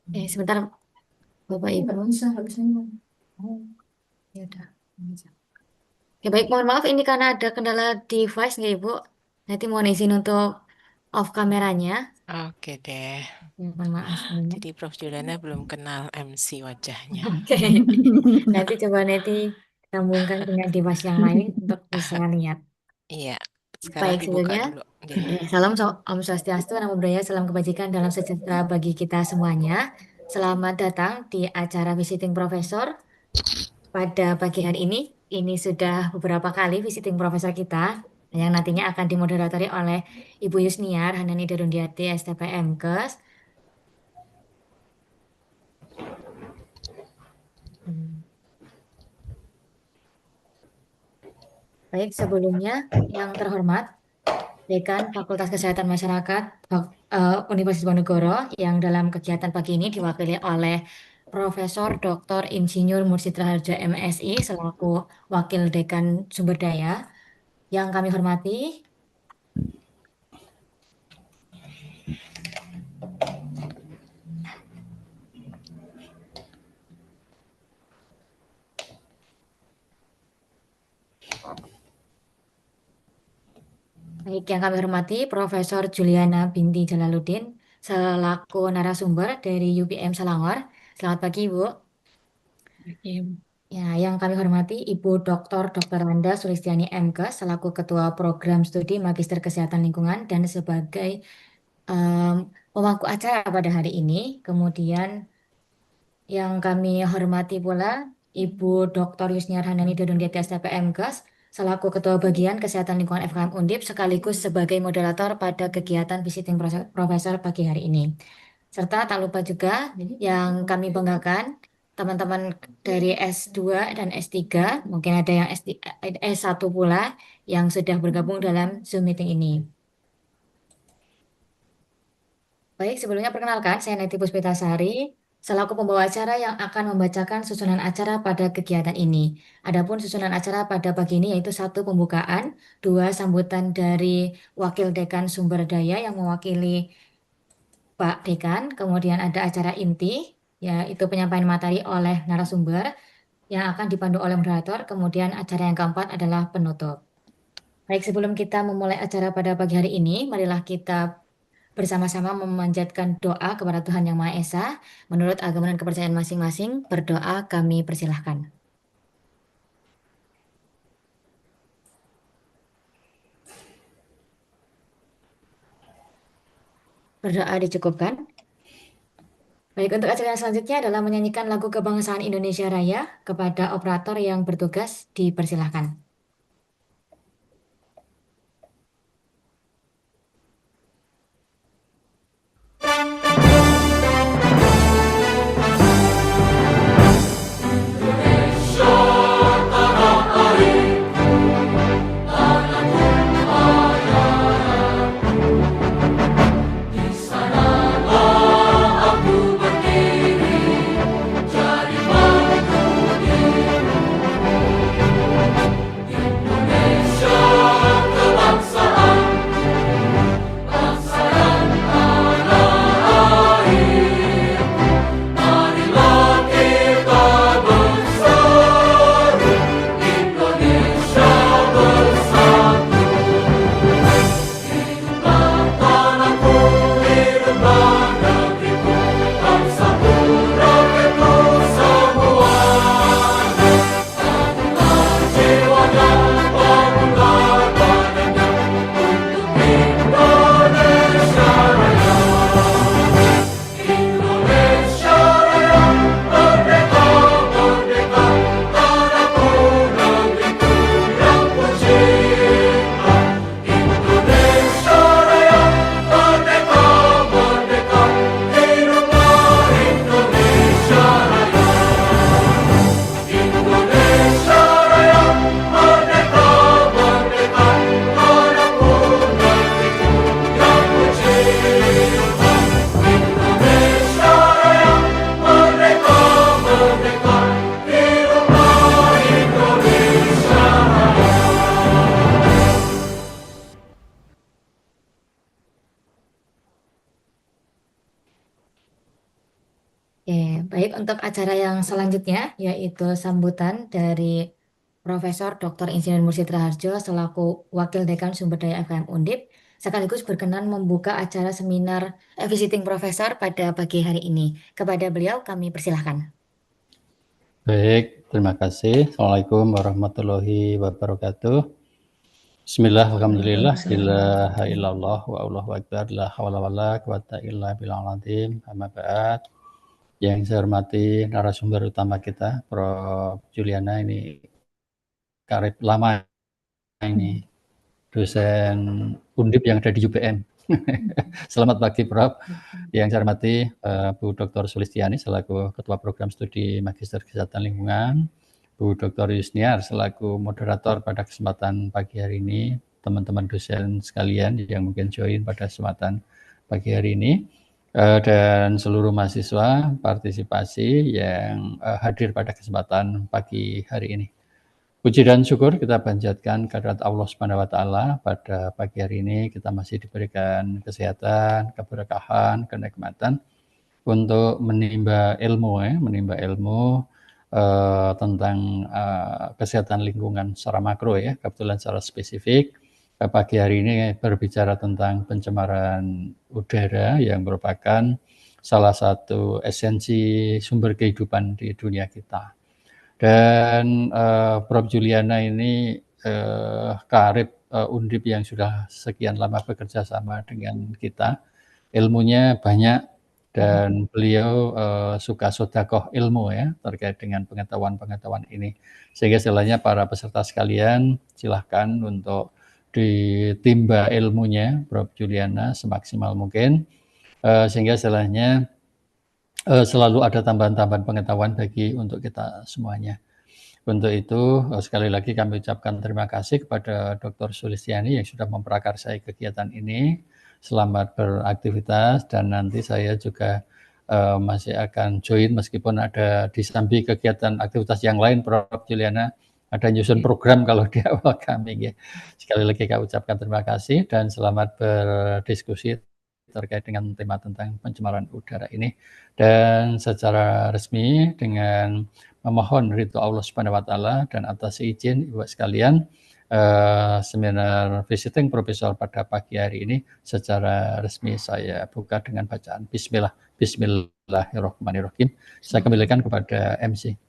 Sebentar, Bapak Ibu. Nggak bisa, nggak bisa. Oh, ya udah. Nggak bisa. Ya baik, mohon maaf ini karena ada kendala device nggak Ibu. Nanti mohon izin untuk off kameranya. Oke deh. Ya, mohon maaf sebelumnya. Jadi Prof. Juliana belum kenal MC wajahnya. Oke, nanti coba nanti sambungkan dengan device yang lain untuk bisa lihat. Iya, sekarang Baik, dibuka sebelumnya, dulu. Deh. salam Om Swastiastu, Namo Buddhaya, salam kebajikan, dalam sejahtera bagi kita semuanya. Selamat datang di acara Visiting Professor pada pagi hari ini. Ini sudah beberapa kali Visiting Professor kita, yang nantinya akan dimoderatori oleh Ibu Yusniar Handani Darundiati, STPM Kes. Hmm. Baik, sebelumnya yang terhormat, Dekan Fakultas Kesehatan Masyarakat Universitas Diponegoro yang dalam kegiatan pagi ini diwakili oleh Profesor Dr. Insinyur Mursid Raharja MSI selaku Wakil Dekan Sumber Daya. Yang kami hormati, yang kami hormati Profesor Juliana Binti Jalaluddin selaku narasumber dari UPM Selangor. Selamat pagi, Ibu. Ya, yang kami hormati Ibu Dr. Randa Sulistiani MKes selaku Ketua Program Studi Magister Kesehatan Lingkungan dan sebagai em, pemangku acara pada hari ini. Kemudian yang kami hormati pula Ibu Dr. Yusniar Handani Dodongdeti STPM Gas selaku Ketua Bagian Kesehatan Lingkungan FKM Undip sekaligus sebagai moderator pada kegiatan Visiting Professor pagi hari ini. Serta tak lupa juga yang kami banggakan teman-teman dari S2 dan S3, mungkin ada yang S1 pula yang sudah bergabung dalam Zoom meeting ini. Baik, sebelumnya perkenalkan, saya Neti Puspitasari, selaku pembawa acara yang akan membacakan susunan acara pada kegiatan ini. Adapun susunan acara pada pagi ini yaitu satu pembukaan, dua sambutan dari Wakil Dekan Sumber Daya yang mewakili Pak Dekan, kemudian ada acara inti, yaitu penyampaian materi oleh narasumber yang akan dipandu oleh moderator, kemudian acara yang keempat adalah penutup. Baik, sebelum kita memulai acara pada pagi hari ini, marilah kita bersama-sama memanjatkan doa kepada Tuhan Yang Maha Esa. Menurut agama dan kepercayaan masing-masing, berdoa kami persilahkan. Berdoa dicukupkan. Baik, untuk acara yang selanjutnya adalah menyanyikan lagu kebangsaan Indonesia Raya kepada operator yang bertugas dipersilahkan. Oke, baik untuk acara yang selanjutnya yaitu sambutan dari Profesor Dr. Insinyur Mursid Raharjo selaku Wakil Dekan Sumber Daya FKM Undip sekaligus berkenan membuka acara seminar Visiting Professor pada pagi hari ini. Kepada beliau kami persilahkan. Baik, terima kasih. Assalamualaikum warahmatullahi wabarakatuh. Bismillah, alhamdulillah, ilaha illallah, wa Allahu akbar, la hawla wa la quwata illa billahil azim, amma ba'd. Yang saya hormati narasumber utama kita, Prof. Juliana, ini karib lama ini, dosen Undip yang ada di UPN. Selamat pagi, Prof. Yang saya hormati Bu Dr. Sulistiani selaku Ketua Program Studi Magister Kesehatan Lingkungan, Bu Dr. Yusniar selaku moderator pada kesempatan pagi hari ini, teman-teman dosen sekalian yang mungkin join pada kesempatan pagi hari ini, dan seluruh mahasiswa partisipasi yang hadir pada kesempatan pagi hari ini. Puji dan syukur kita panjatkan kehadirat Allah Subhanahu wa taala pada pagi hari ini kita masih diberikan kesehatan, keberkahan, kenikmatan untuk menimba ilmu tentang kesehatan lingkungan secara makro ya. Kebetulan secara spesifik pagi hari ini berbicara tentang pencemaran udara yang merupakan salah satu esensi sumber kehidupan di dunia kita. Dan Prof. Juliana ini karib Undip yang sudah sekian lama bekerja sama dengan kita. Ilmunya banyak dan beliau suka sodakoh ilmu ya terkait dengan pengetahuan-pengetahuan ini. Sehingga istilahnya para peserta sekalian silahkan untuk ditimba ilmunya Prof. Juliana semaksimal mungkin. Sehingga istilahnya selalu ada tambahan-tambahan pengetahuan bagi untuk kita semuanya. Untuk itu sekali lagi kami ucapkan terima kasih kepada Dr. Sulistiani yang sudah memprakarsai kegiatan ini. Selamat beraktivitas dan nanti saya juga masih akan join meskipun ada di samping kegiatan aktivitas yang lain Prof. Juliana ada nyusun program kalau di awal kami ya. Sekali lagi kami ucapkan terima kasih dan selamat berdiskusi terkait dengan tema tentang pencemaran udara ini. Dan secara resmi dengan memohon ridho Allah Subhanahu wa taala dan atas izin Ibu sekalian seminar visiting profesor pada pagi hari ini secara resmi saya buka dengan bacaan Bismillahirrahmanirrahim. Saya kembalikan kepada MC.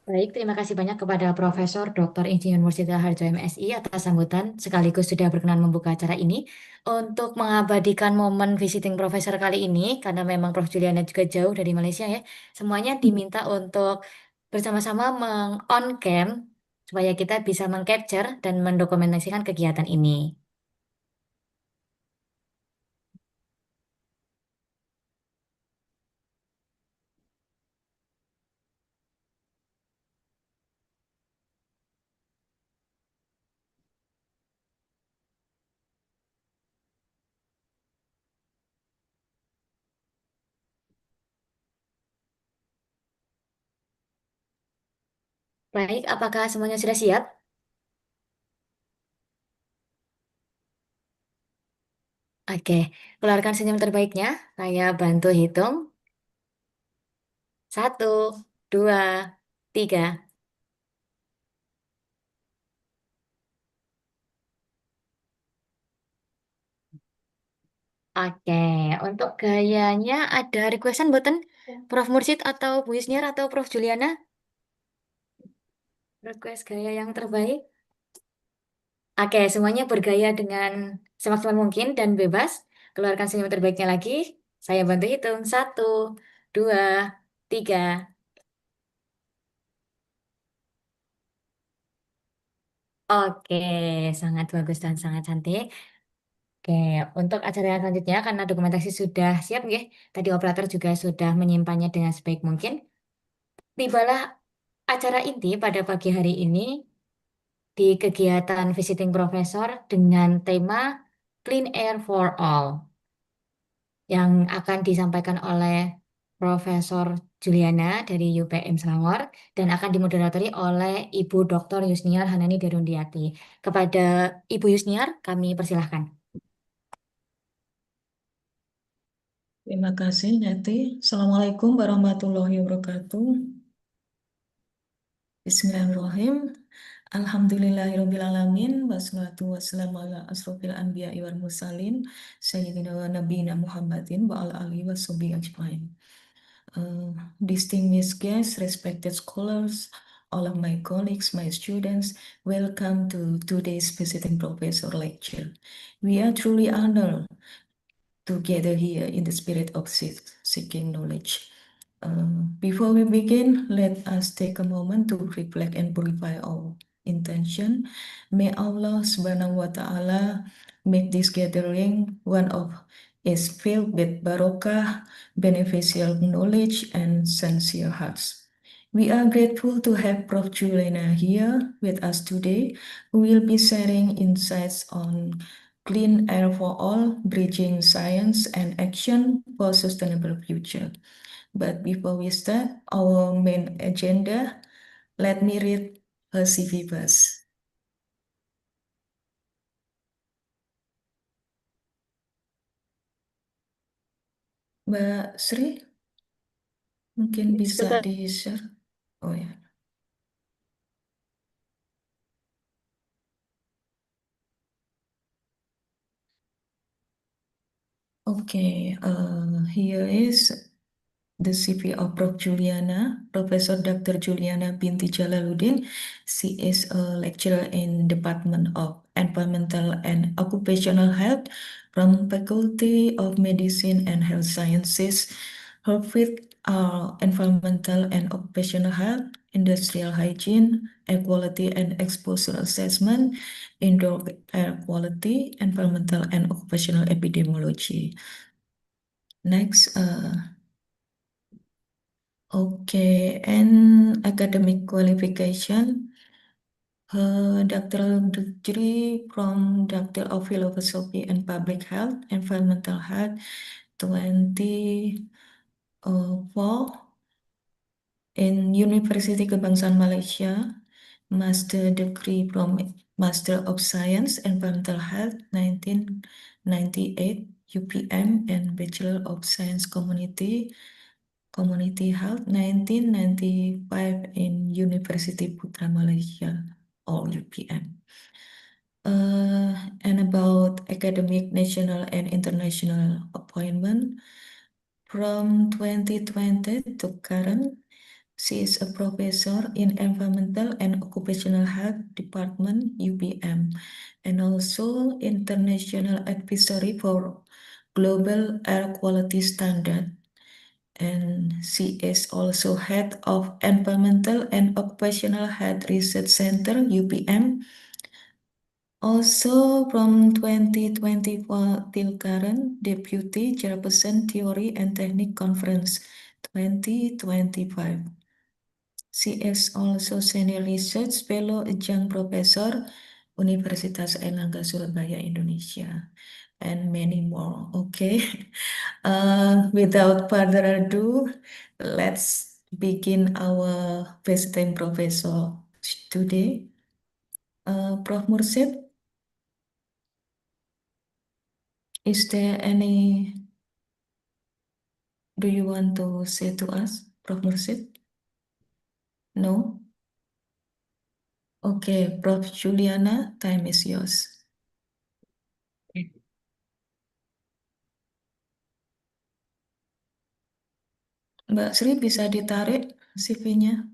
Baik, terima kasih banyak kepada Profesor Dr. Insinyur Mursid Raharjo MSI atas sambutan sekaligus sudah berkenan membuka acara ini untuk mengabadikan momen visiting profesor kali ini karena memang Prof Juliana juga jauh dari Malaysia ya. Semuanya diminta untuk bersama-sama meng-on cam supaya kita bisa mengcapture dan mendokumentasikan kegiatan ini. Baik, apakah semuanya sudah siap? Oke, keluarkan senyum terbaiknya. Saya bantu hitung. 1, 2, 3. Oke, untuk gayanya ada requestan buatan Prof Mursid atau Bu Yusniar atau Prof Juliana? Request gaya yang terbaik. Oke, semuanya bergaya dengan semaksimal mungkin dan bebas. Keluarkan senyum terbaiknya lagi. Saya bantu hitung. 1, 2, 3. Oke, sangat bagus dan sangat cantik. Oke, untuk acara yang selanjutnya karena dokumentasi sudah siap, ya. Tadi operator juga sudah menyimpannya dengan sebaik mungkin. Tibalah acara inti pada pagi hari ini di kegiatan Visiting Professor dengan tema Clean Air for All yang akan disampaikan oleh Profesor Juliana dari UPM Selangor dan akan dimoderatori oleh Ibu Dr. Yusniar Hanani Derundiati. Kepada Ibu Yusniar, kami persilahkan. Terima kasih, Neti. Assalamualaikum warahmatullahi wabarakatuh. Bismillahirrahmanirrahim. Alhamdulillahirrabbilalamin. Wassalatu wassalamu ala asrofil anbiya'i wal mursalin. Sayyidina wa nabiyina Muhammadin wa ala alihi wa sahbihi ajmain. Distinguished guests, respected scholars, all of my colleagues, my students, welcome to today's visiting professor lecture. We are truly honored to gather here in the spirit of seeking knowledge. Before we begin, let us take a moment to reflect and purify our intention. May Allah subhanahu wa ta'ala make this gathering one of is filled with barakah, beneficial knowledge, and sincere hearts. We are grateful to have Prof. Juliana here with us today, who will be sharing insights on clean air for all, bridging science and action for sustainable future. But before we start our main agenda, let me read her CV first. Mbak Sri, mungkin bisa Sebentar. di-share. Oh ya. Okay, here is the CV of Prof. Juliana, Professor Dr. Juliana Binti Jalaluddin. She is a lecturer in Department of Environmental and Occupational Health from Faculty of Medicine and Health Sciences. Her field are environmental and occupational health, industrial hygiene, air quality and exposure assessment, indoor air quality, environmental and occupational epidemiology. Next, okay, and academic qualification. Her doctoral degree from Doctor of Philosophy and Public Health, Environmental Health, 2004 in University Kebangsaan Malaysia. Master degree from Master of Science, Environmental Health, 1998, UPM, and Bachelor of Science Community Health, 1995 in University Putra Malaysia, or UPM. And about academic national and international appointment, from 2020 to current, she is a professor in Environmental and Occupational Health Department, UPM, and also International Advisory for Global Air Quality Standard. And she is also head of Environmental and Occupational Health Research Center, UPM. Also from 2024 till current, Deputy Chairperson Theory and Technique Conference 2025. She is also Senior Research Fellow Adjunct Professor Universitas Airlangga Surabaya, Indonesia, and many more. Okay, without further ado, let's begin our visiting professor today. Prof. Mursid, is there any, do you want to say to us, Prof. Mursid? No? Okay, Prof. Juliana, time is yours. Mbak Sri bisa ditarik CV-nya?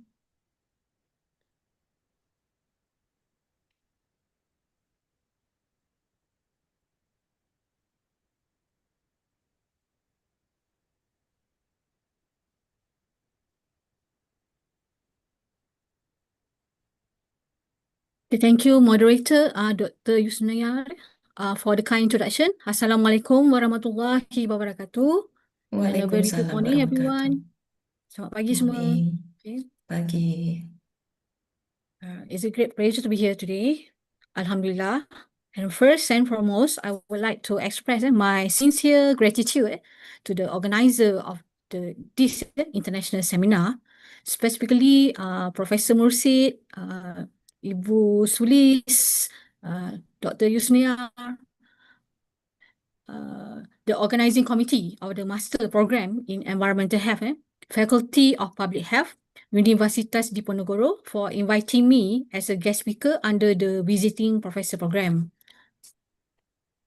Thank you, moderator, Dr. Yusnaya, for the kind introduction. Assalamualaikum warahmatullahi wabarakatuh. And a very good Waalaikumsalam morning, warahmatullahi everyone. Selamat pagi semua. Morning, Okay. pagi. It's a great pleasure to be here today. Alhamdulillah. And first and foremost, I would like to express my sincere gratitude to the organizer of this international seminar, specifically Professor Mursid, Ibu Sulis, Dr. Yusnia, the organizing committee of the master program in environmental health, Faculty of Public Health, Universitas Diponegoro, for inviting me as a guest speaker under the visiting professor program.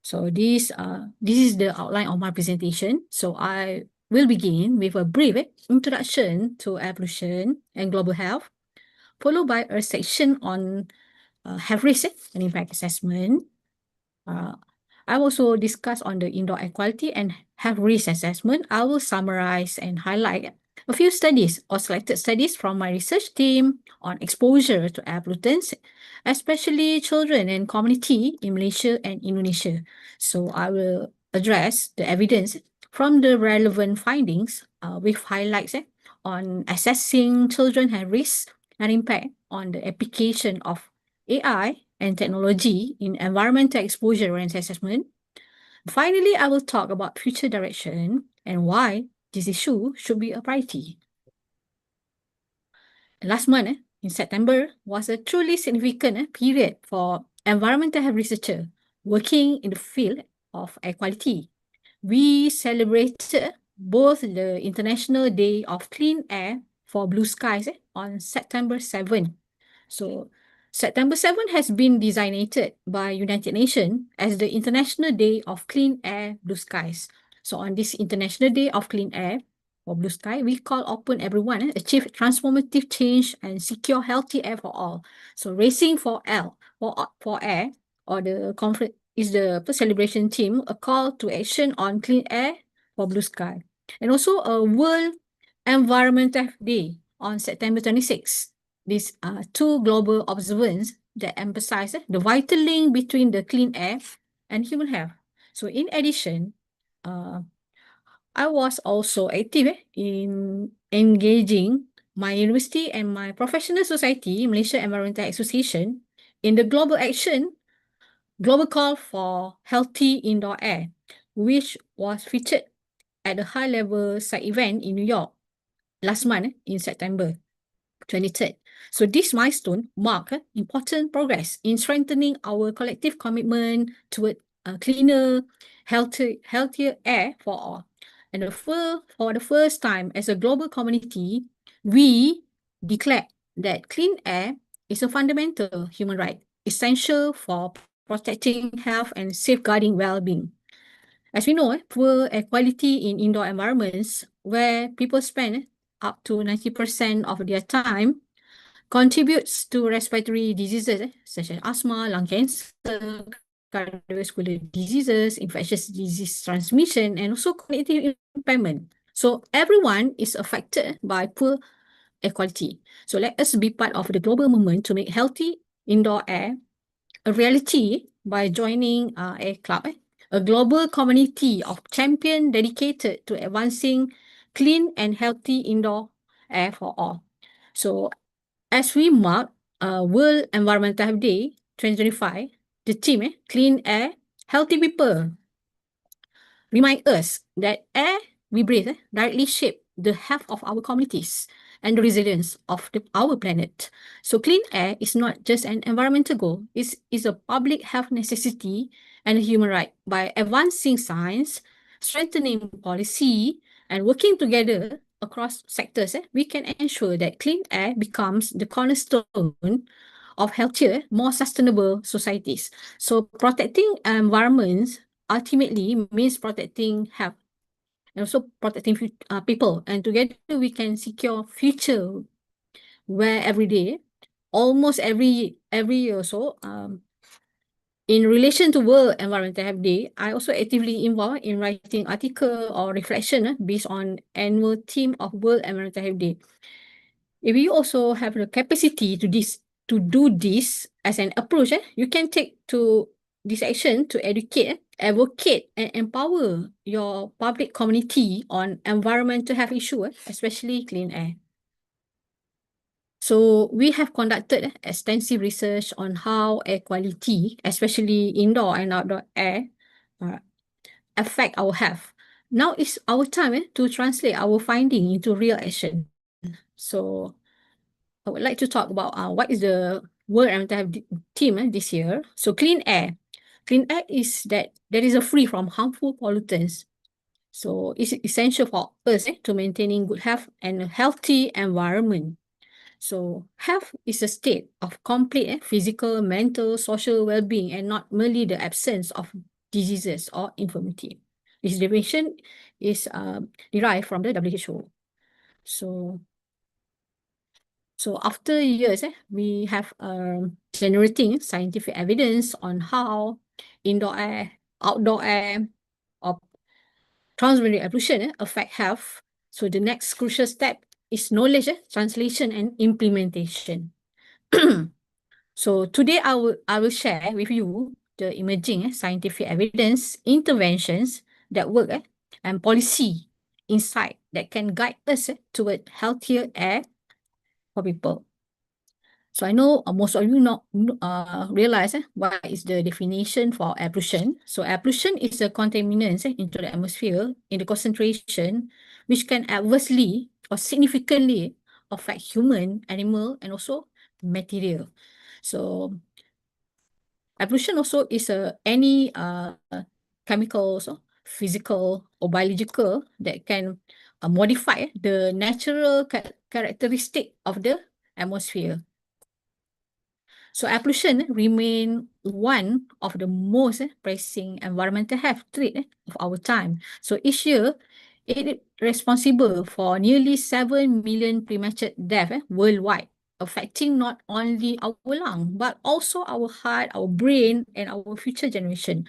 So this is the outline of my presentation. So I will begin with a brief introduction to air pollution and global health, followed by a section on health risk and impact assessment. I also discuss on the indoor air quality and health risk assessment. I will summarize and highlight a few studies or selected studies from my research team on exposure to air pollutants, especially children and community in Malaysia and Indonesia. So I will address the evidence from the relevant findings with highlights on assessing children health risks and impact on the application of AI and technology in environmental exposure and assessment. Finally, I will talk about future direction and why this issue should be a priority. Last month, in September, was a truly significant period for environmental health researchers working in the field of air quality. We celebrated both the International Day of Clean Air for Blue Skies on September 7. So September 7 has been designated by United Nations as the International Day of Clean Air, Blue Skies. So on this International Day of Clean Air or Blue Sky, we call upon everyone achieve transformative change and secure healthy air for all. So racing for air, or the conference is the celebration theme, a call to action on clean air for blue sky. And also a World Environmental Day on September 26. These are two global observances that emphasize the vital link between the clean air and human health. So in addition, I was also active in engaging my university and my professional society, Malaysia Environmental Association, in the global call for healthy indoor air, which was featured at a high-level site event in New York last month in September 23rd. So this milestone marked important progress in strengthening our collective commitment toward cleaner, healthier air for all. And for the first time as a global community, we declare that clean air is a fundamental human right, essential for protecting health and safeguarding well-being. As we know, poor air quality in indoor environments where people spend up to 90% of their time contributes to respiratory diseases such as asthma, lung cancer, cardiovascular diseases, infectious disease transmission, and also cognitive impairment. So everyone is affected by poor air quality. So let us be part of the global movement to make healthy indoor air a reality by joining Air Club, a global community of champions dedicated to advancing clean and healthy indoor air for all. So as we mark World Environmental Health Day 2025, the theme, Clean Air, Healthy People, remind us that air we breathe directly shape the health of our communities and the resilience of our planet. So clean air is not just an environmental goal, it is a public health necessity and a human right. By advancing science, strengthening policy, and working together across sectors, we can ensure that clean air becomes the cornerstone of healthier, more sustainable societies. So protecting environments ultimately means protecting health and also protecting people. And together we can secure future where every day, almost every year or so, in relation to World Environmental Health Day, I also actively involved in writing article or reflection based on annual theme of World Environmental Health Day. If you also have the capacity to do this as an approach, you can take to this action to educate, advocate, and empower your public community on environmental health issues, especially clean air. So we have conducted extensive research on how air quality, especially indoor and outdoor air, affect our health. Now is our time to translate our finding into real action. So I would like to talk about what is the World Environmental Health theme this year. So clean air. clean air is that there is a free from harmful pollutants. So it's essential for us to maintaining good health and a healthy environment. So health is a state of complete physical, mental, social well-being, and not merely the absence of diseases or infirmity. This definition is derived from the WHO. So after years, we have generating scientific evidence on how indoor air, outdoor air, or transboundary air pollution affect health. So the next crucial step is knowledge translation and implementation. So today I will share with you the emerging scientific evidence, interventions that work and policy insight that can guide us toward healthier air for people. So I know most of you not realize what is the definition for air pollution. So air pollution is a contaminant into the atmosphere in the concentration which can adversely or significantly affect human, animal, and also material. So air pollution also is any chemicals, physical or biological that can modify the natural characteristic of the atmosphere. So air pollution remain one of the most pressing environmental health threat of our time. So each year, it is responsible for nearly 7 million premature deaths worldwide, affecting not only our lung, but also our heart, our brain, and our future generation.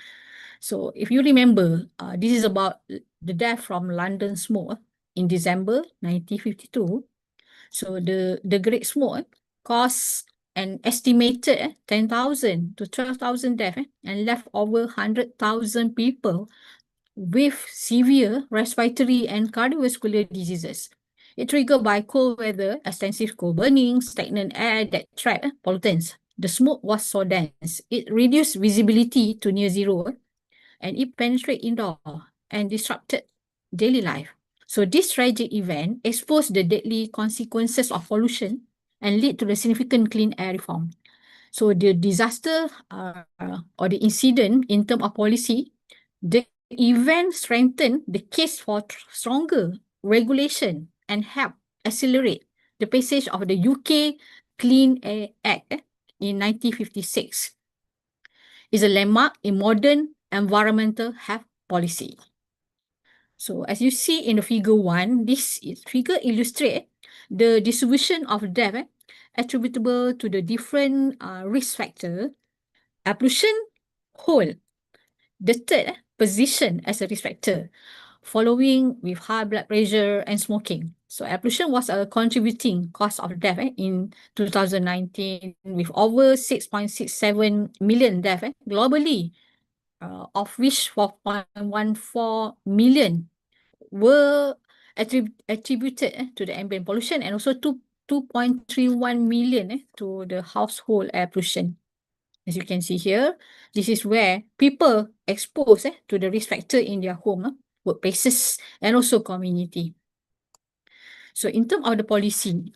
So if you remember, this is about the death from London smoke in December 1952. So the Great Smoke caused an estimated 10,000 to 12,000 deaths and left over 100,000 people with severe respiratory and cardiovascular diseases. It triggered by cold weather, extensive coal burning, stagnant air that trapped pollutants. The smoke was so dense, it reduced visibility to near zero, and it penetrated indoor and disrupted daily life. So this tragic event exposed the deadly consequences of pollution and lead to the significant clean air reform. So the disaster or the incident in terms of policy, the event strengthened the case for stronger regulation and help accelerate the passage of the UK Clean Air Act in 1956. It's a landmark in modern environmental health policy. So as you see in the figure 1, this figure illustrates the distribution of death attributable to the different risk factor. Air pollution hold the third position as a risk factor, following with high blood pressure and smoking. So air pollution was a contributing cause of death in 2019 with over 6.67 million deaths globally, of which 4.14 million were attributed to the ambient pollution and also 2.31 million to the household air pollution. As you can see here, this is where people exposed to the risk factor in their home, workplaces, and also community. So in terms of the policy,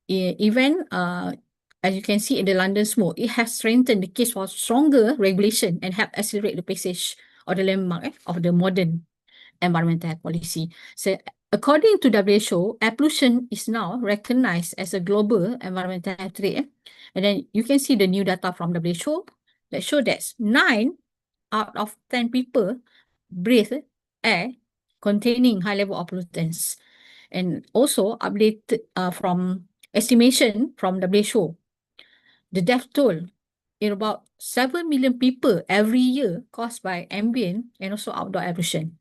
even as you can see in the London smoke, it has strengthened the case for stronger regulation and help accelerate the passage of the landmark of the modern environmental health policy. So according to WHO, air pollution is now recognized as a global environmental health threat. And then you can see the new data from WHO that show that 9 out of 10 people breathe air containing high level of pollutants. And also updated from estimation from WHO, the death toll in about 7 million people every year caused by ambient and also outdoor air pollution.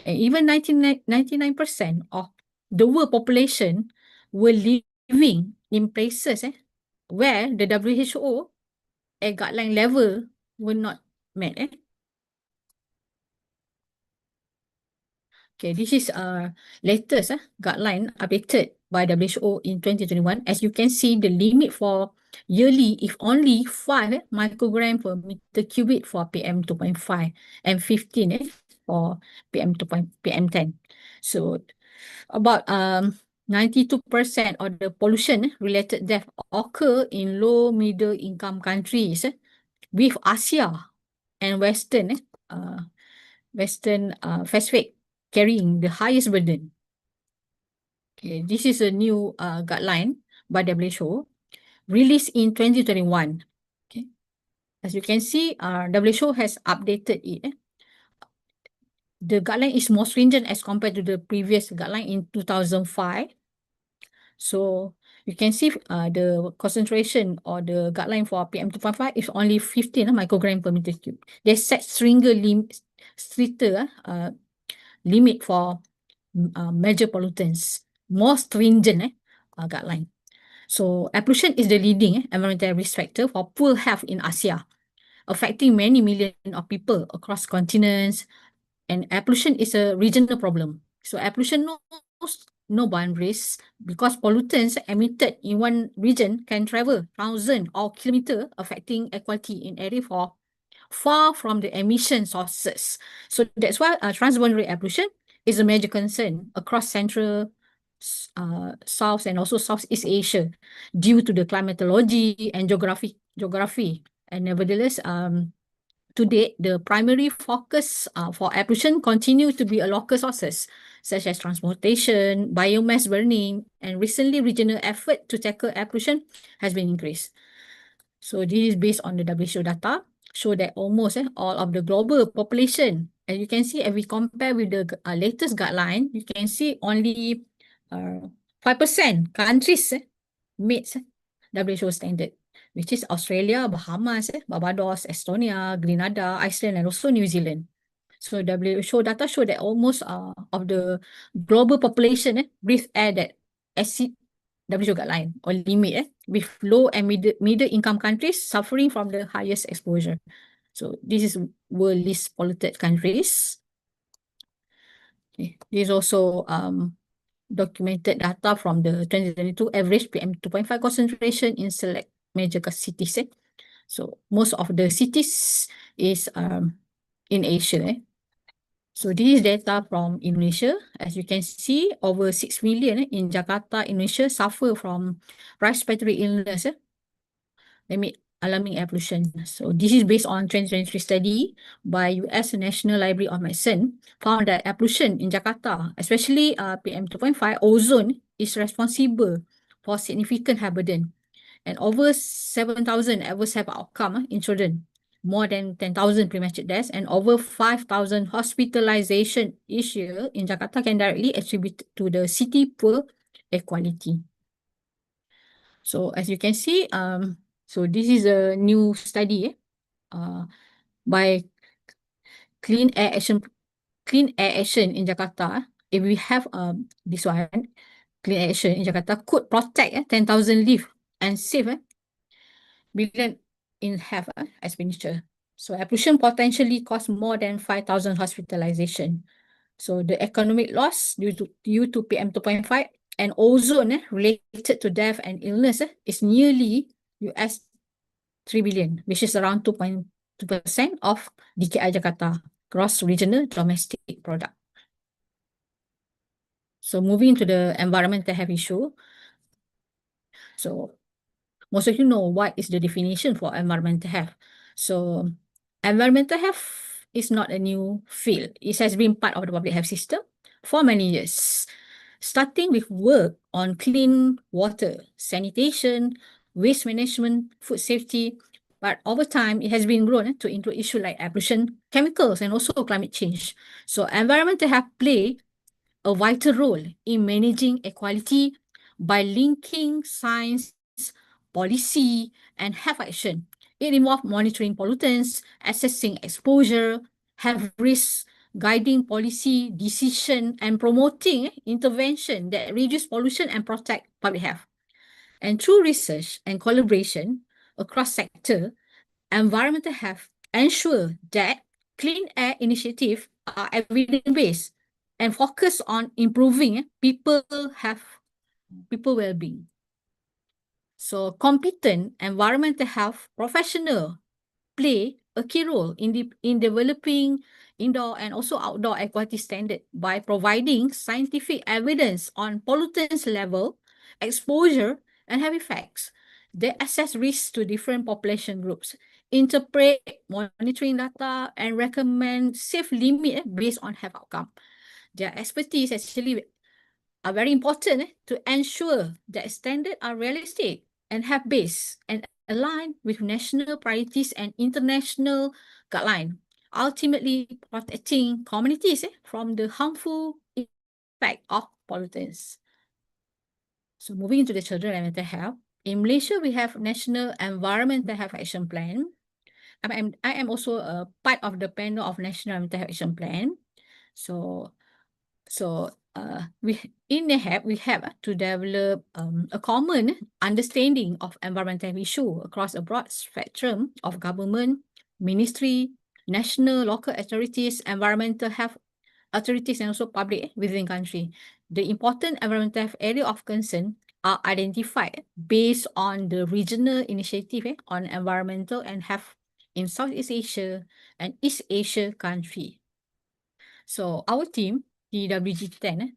And even 99% of the world population were living in places where the WHO guideline level were not met. Okay, this is latest guideline updated by WHO in 2021. As you can see, the limit for yearly if only 5 microgram per meter cubic for PM2.5 and 15 for PM10. So about 92% of the pollution related death occur in low middle income countries with Asia and Western Pacific carrying the highest burden. Okay, this is a new guideline by WHO released in 2021. Okay, as you can see, WHO has updated it. The guideline is more stringent as compared to the previous guideline in 2005. So you can see the concentration or the guideline for PM2.5 is only 15 microgram per meter cube. They set stricter limit for major pollutants, more stringent guideline. So pollution is the leading environmental risk factor for poor health in Asia, affecting many millions of people across continents. And air pollution is a regional problem. So air pollution knows no boundaries because pollutants emitted in one region can travel thousands or kilometers, affecting air quality in area far from the emission sources. So that's why transboundary air pollution is a major concern across Central, South, and also Southeast Asia due to the climatology and geography. And nevertheless, to date, the primary focus for air pollution continue to be local sources, such as transportation, biomass burning, and recently regional effort to tackle air pollution has been increased. So this is based on the WHO data, show that almost all of the global population, as you can see, if we compare with the latest guideline, you can see only 5% countries meet WHO standard, which is Australia, Bahamas, Barbados, Estonia, Grenada, Iceland, and also New Zealand. So WHO data show that almost of the global population breathe air that exceed WHO guideline or limit with low and middle income countries suffering from the highest exposure. So this is world least polluted countries. Okay. This is also documented data from the 2022 average PM2.5 concentration in select major cities. So most of the cities is in Asia. So this is data from Indonesia. As you can see, over 6 million in Jakarta, Indonesia suffer from respiratory illness, amid alarming air pollution. So this is based on 2023 study by US National Library of Medicine, found that air pollution in Jakarta, especially PM2.5, ozone is responsible for significant health burden. And over 7,000 adverse health outcome in children, more than 10,000 premature deaths, and over 5,000 hospitalization each year in Jakarta can directly attribute to the city poor air quality. So as you can see, so this is a new study by Clean Air Action in Jakarta. If we have this one, Clean Air Action in Jakarta could protect 10,000 lives and save billion in health expenditure. So air pollution potentially costs more than 5,000 hospitalization. So the economic loss due to PM2.5 and ozone related to death and illness is nearly US 3 billion, which is around 2.2% of DKI Jakarta gross regional domestic product. So moving to the environmental health issue. So most of you know what is the definition for environmental health. So environmental health is not a new field. It has been part of the public health system for many years, starting with work on clean water, sanitation, waste management, food safety. But over time, it has been grown to include issues like air pollution, chemicals, and also climate change. So environmental health play a vital role in managing air quality by linking science, policy, and health action. It involves monitoring pollutants, assessing exposure, health risks, guiding policy decision, and promoting intervention that reduce pollution and protect public health. And through research and collaboration across sector, environmental health ensure that clean air initiatives are evidence-based and focus on improving people well-being. So competent environmental health professionals play a key role in developing indoor and also outdoor air quality standard by providing scientific evidence on pollutants level, exposure, and health effects. They assess risks to different population groups, interpret monitoring data, and recommend safe limit based on health outcome. Their expertise actually are very important to ensure that standards are realistic and health-based and aligned with national priorities and international guidelines, ultimately protecting communities from the harmful effect of pollutants. So moving into the children and mental health, in Malaysia, we have National Environmental Health Action Plan. I am also a part of the panel of National Mental Health Action Plan. So we have to develop a common understanding of environmental issue across a broad spectrum of government, ministry, national, local authorities, environmental health authorities, and also public within country. The important environmental area of concern are identified based on the regional initiative on environmental and health in Southeast Asia and East Asia country. So our team, TWG10,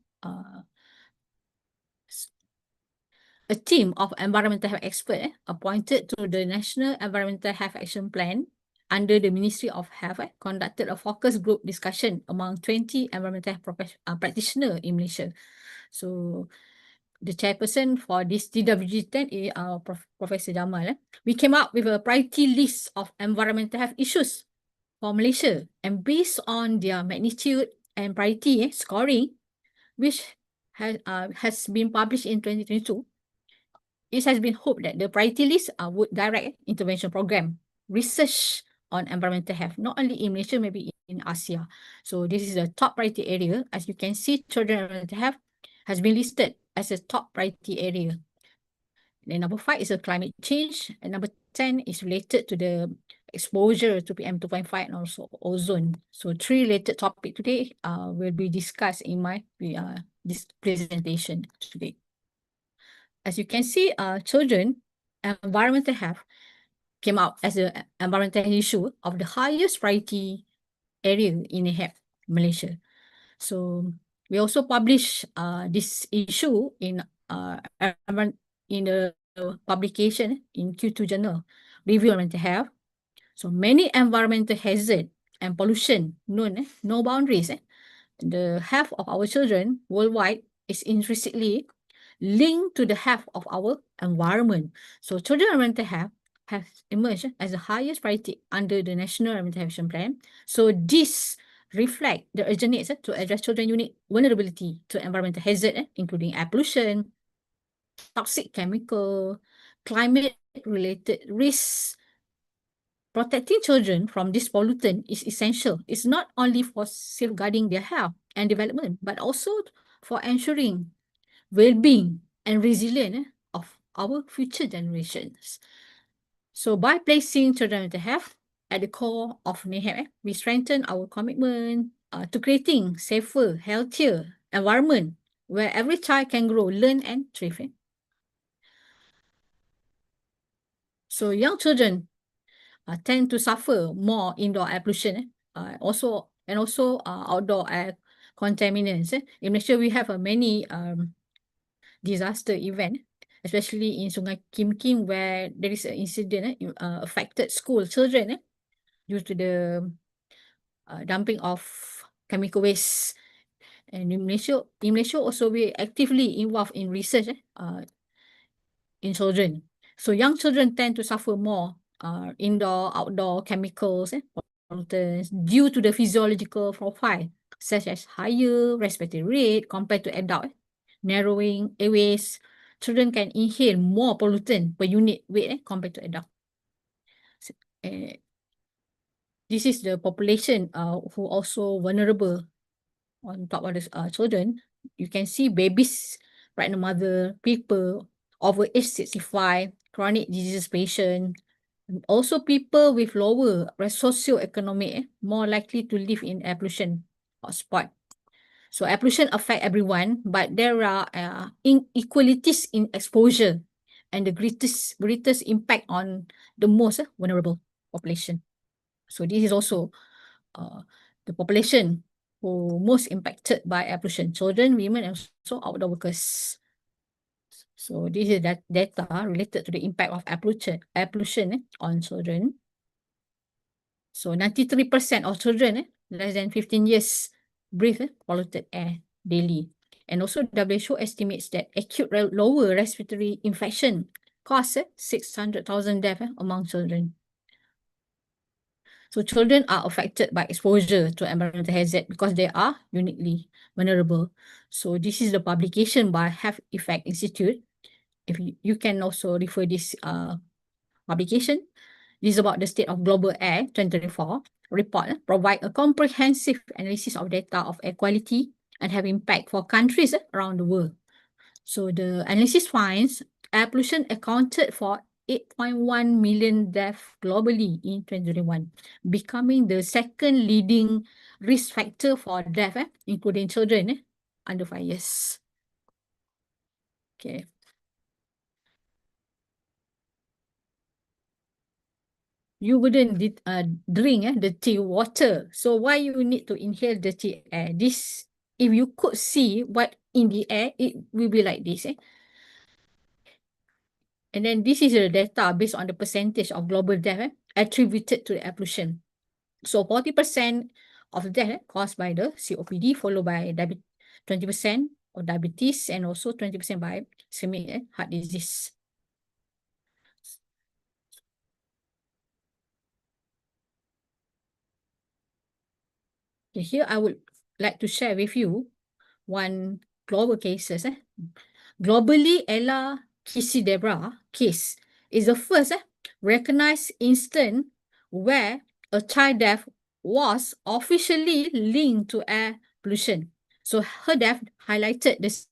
a team of environmental health experts appointed to the National Environmental Health Action Plan under the Ministry of Health conducted a focus group discussion among 20 environmental health practitioners in Malaysia. So the chairperson for this TWG10 is Professor Jamal. We came up with a priority list of environmental health issues for Malaysia, and based on their magnitude and priority scoring, which has been published in 2022, it has been hoped that the priority list would direct intervention program, research on environmental health, not only in Malaysia, maybe in Asia. So this is a top priority area. As you can see, children environmental health has been listed as a top priority area. And number 5 is a climate change, and number 10 is related to the exposure to PM 2.5 and also ozone. So 3 related topic today will be discussed in my this presentation today. As you can see, children environmental health came out as an environmental issue of the highest priority area in Malaysia. So we also publish this issue in the publication in Q2 Journal, Review on Mental Health. So many environmental hazard and pollution known, no boundaries. The health of our children worldwide is intrinsically linked to the health of our environment. So children environmental health has emerged as the highest priority under the National Environmental Action Plan. So this reflect the urgent needs to address children's unique vulnerability to environmental hazard, including air pollution, toxic chemical, climate-related risks. Protecting children from this pollutant is essential. It's not only for safeguarding their health and development, but also for ensuring well-being and resilience of our future generations. So by placing children mental health at the core of NEHAP, we strengthen our commitment to creating safer, healthier environment where every child can grow, learn, and thrive. So young children tend to suffer more indoor air pollution, also outdoor air contaminants. In Malaysia, we have many disaster event, especially in Sungai Kim Kim, where there is an incident affected school children due to the dumping of chemical waste. And in Malaysia also we actively involved in research in children. So young children tend to suffer more indoor, outdoor chemicals pollutants due to the physiological profile, such as higher respiratory rate compared to adult, narrowing airways. Children can inhale more pollutant per unit weight compared to adult. So, this is the population who also vulnerable on top of the children. You can see babies, pregnant mother, people over age 65, chronic disease patient, also people with lower socioeconomic, more likely to live in air pollution hotspot. So air pollution affect everyone, but there are inequalities in exposure and the greatest impact on the most vulnerable population. So this is also the population who most impacted by air pollution, children, women, and also outdoor workers. So this is that data related to the impact of air pollution on children. So 93% of children less than 15 years breathe polluted air daily. And also WHO estimates that acute lower respiratory infection causes 600,000 deaths among children. So children are affected by exposure to environmental hazard because they are uniquely vulnerable. So this is the publication by Health Effect Institute. If you can also refer this publication. This is about the state of global air 2024 report provide a comprehensive analysis of data of air quality and have impact for countries around the world. So the analysis finds air pollution accounted for 8.1 million deaths globally in 2021, becoming the second leading risk factor for death, including children under 5 years. Okay. You wouldn't drink dirty water. So why you need to inhale dirty air? This, if you could see what in the air, it will be like this. And then this is the data based on the percentage of global death attributed to the air pollution. So 40% of death caused by the COPD, followed by 20% of diabetes, and also 20% by ischemic heart disease. Okay, here I would like to share with you one global cases. Globally, Ella Kissy-Debra case is the first recognized instance where a child death was officially linked to air pollution. So her death highlighted this,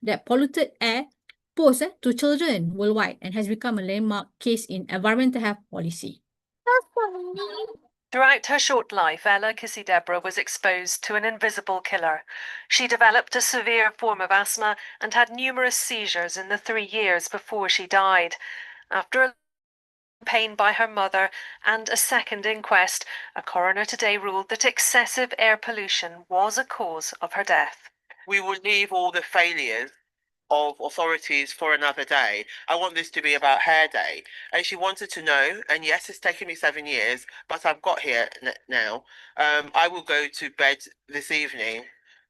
that polluted air posed to children worldwide and has become a landmark case in environmental health policy. Throughout her short life, Ella Kissy-Debra was exposed to an invisible killer. She developed a severe form of asthma and had numerous seizures in the 3 years before she died. After a campaign by her mother and a second inquest, a coroner today ruled that excessive air pollution was a cause of her death. We will leave all the failures of authorities for another day. I want this to be about her day. And she wanted to know, and yes, it's taken me 7 years, but I've got here now. I will go to bed this evening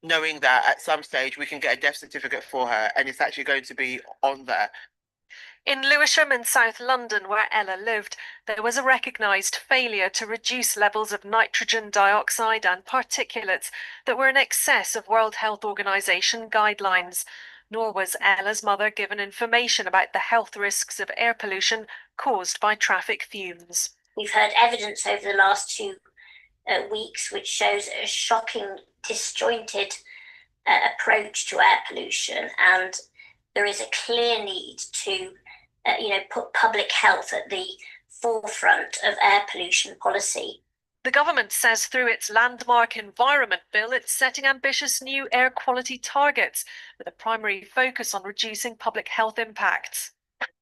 knowing that at some stage we can get a death certificate for her, and it's actually going to be on there. In Lewisham in South London, where Ella lived, there was a recognised failure to reduce levels of nitrogen dioxide and particulates that were in excess of World Health Organization guidelines. Nor was Ella's mother given information about the health risks of air pollution caused by traffic fumes. We've heard evidence over the last 2 weeks which shows a shocking, disjointed approach to air pollution, and there is a clear need to put public health at the forefront of air pollution policy. The government says through its landmark Environment Bill, it's setting ambitious new air quality targets with a primary focus on reducing public health impacts.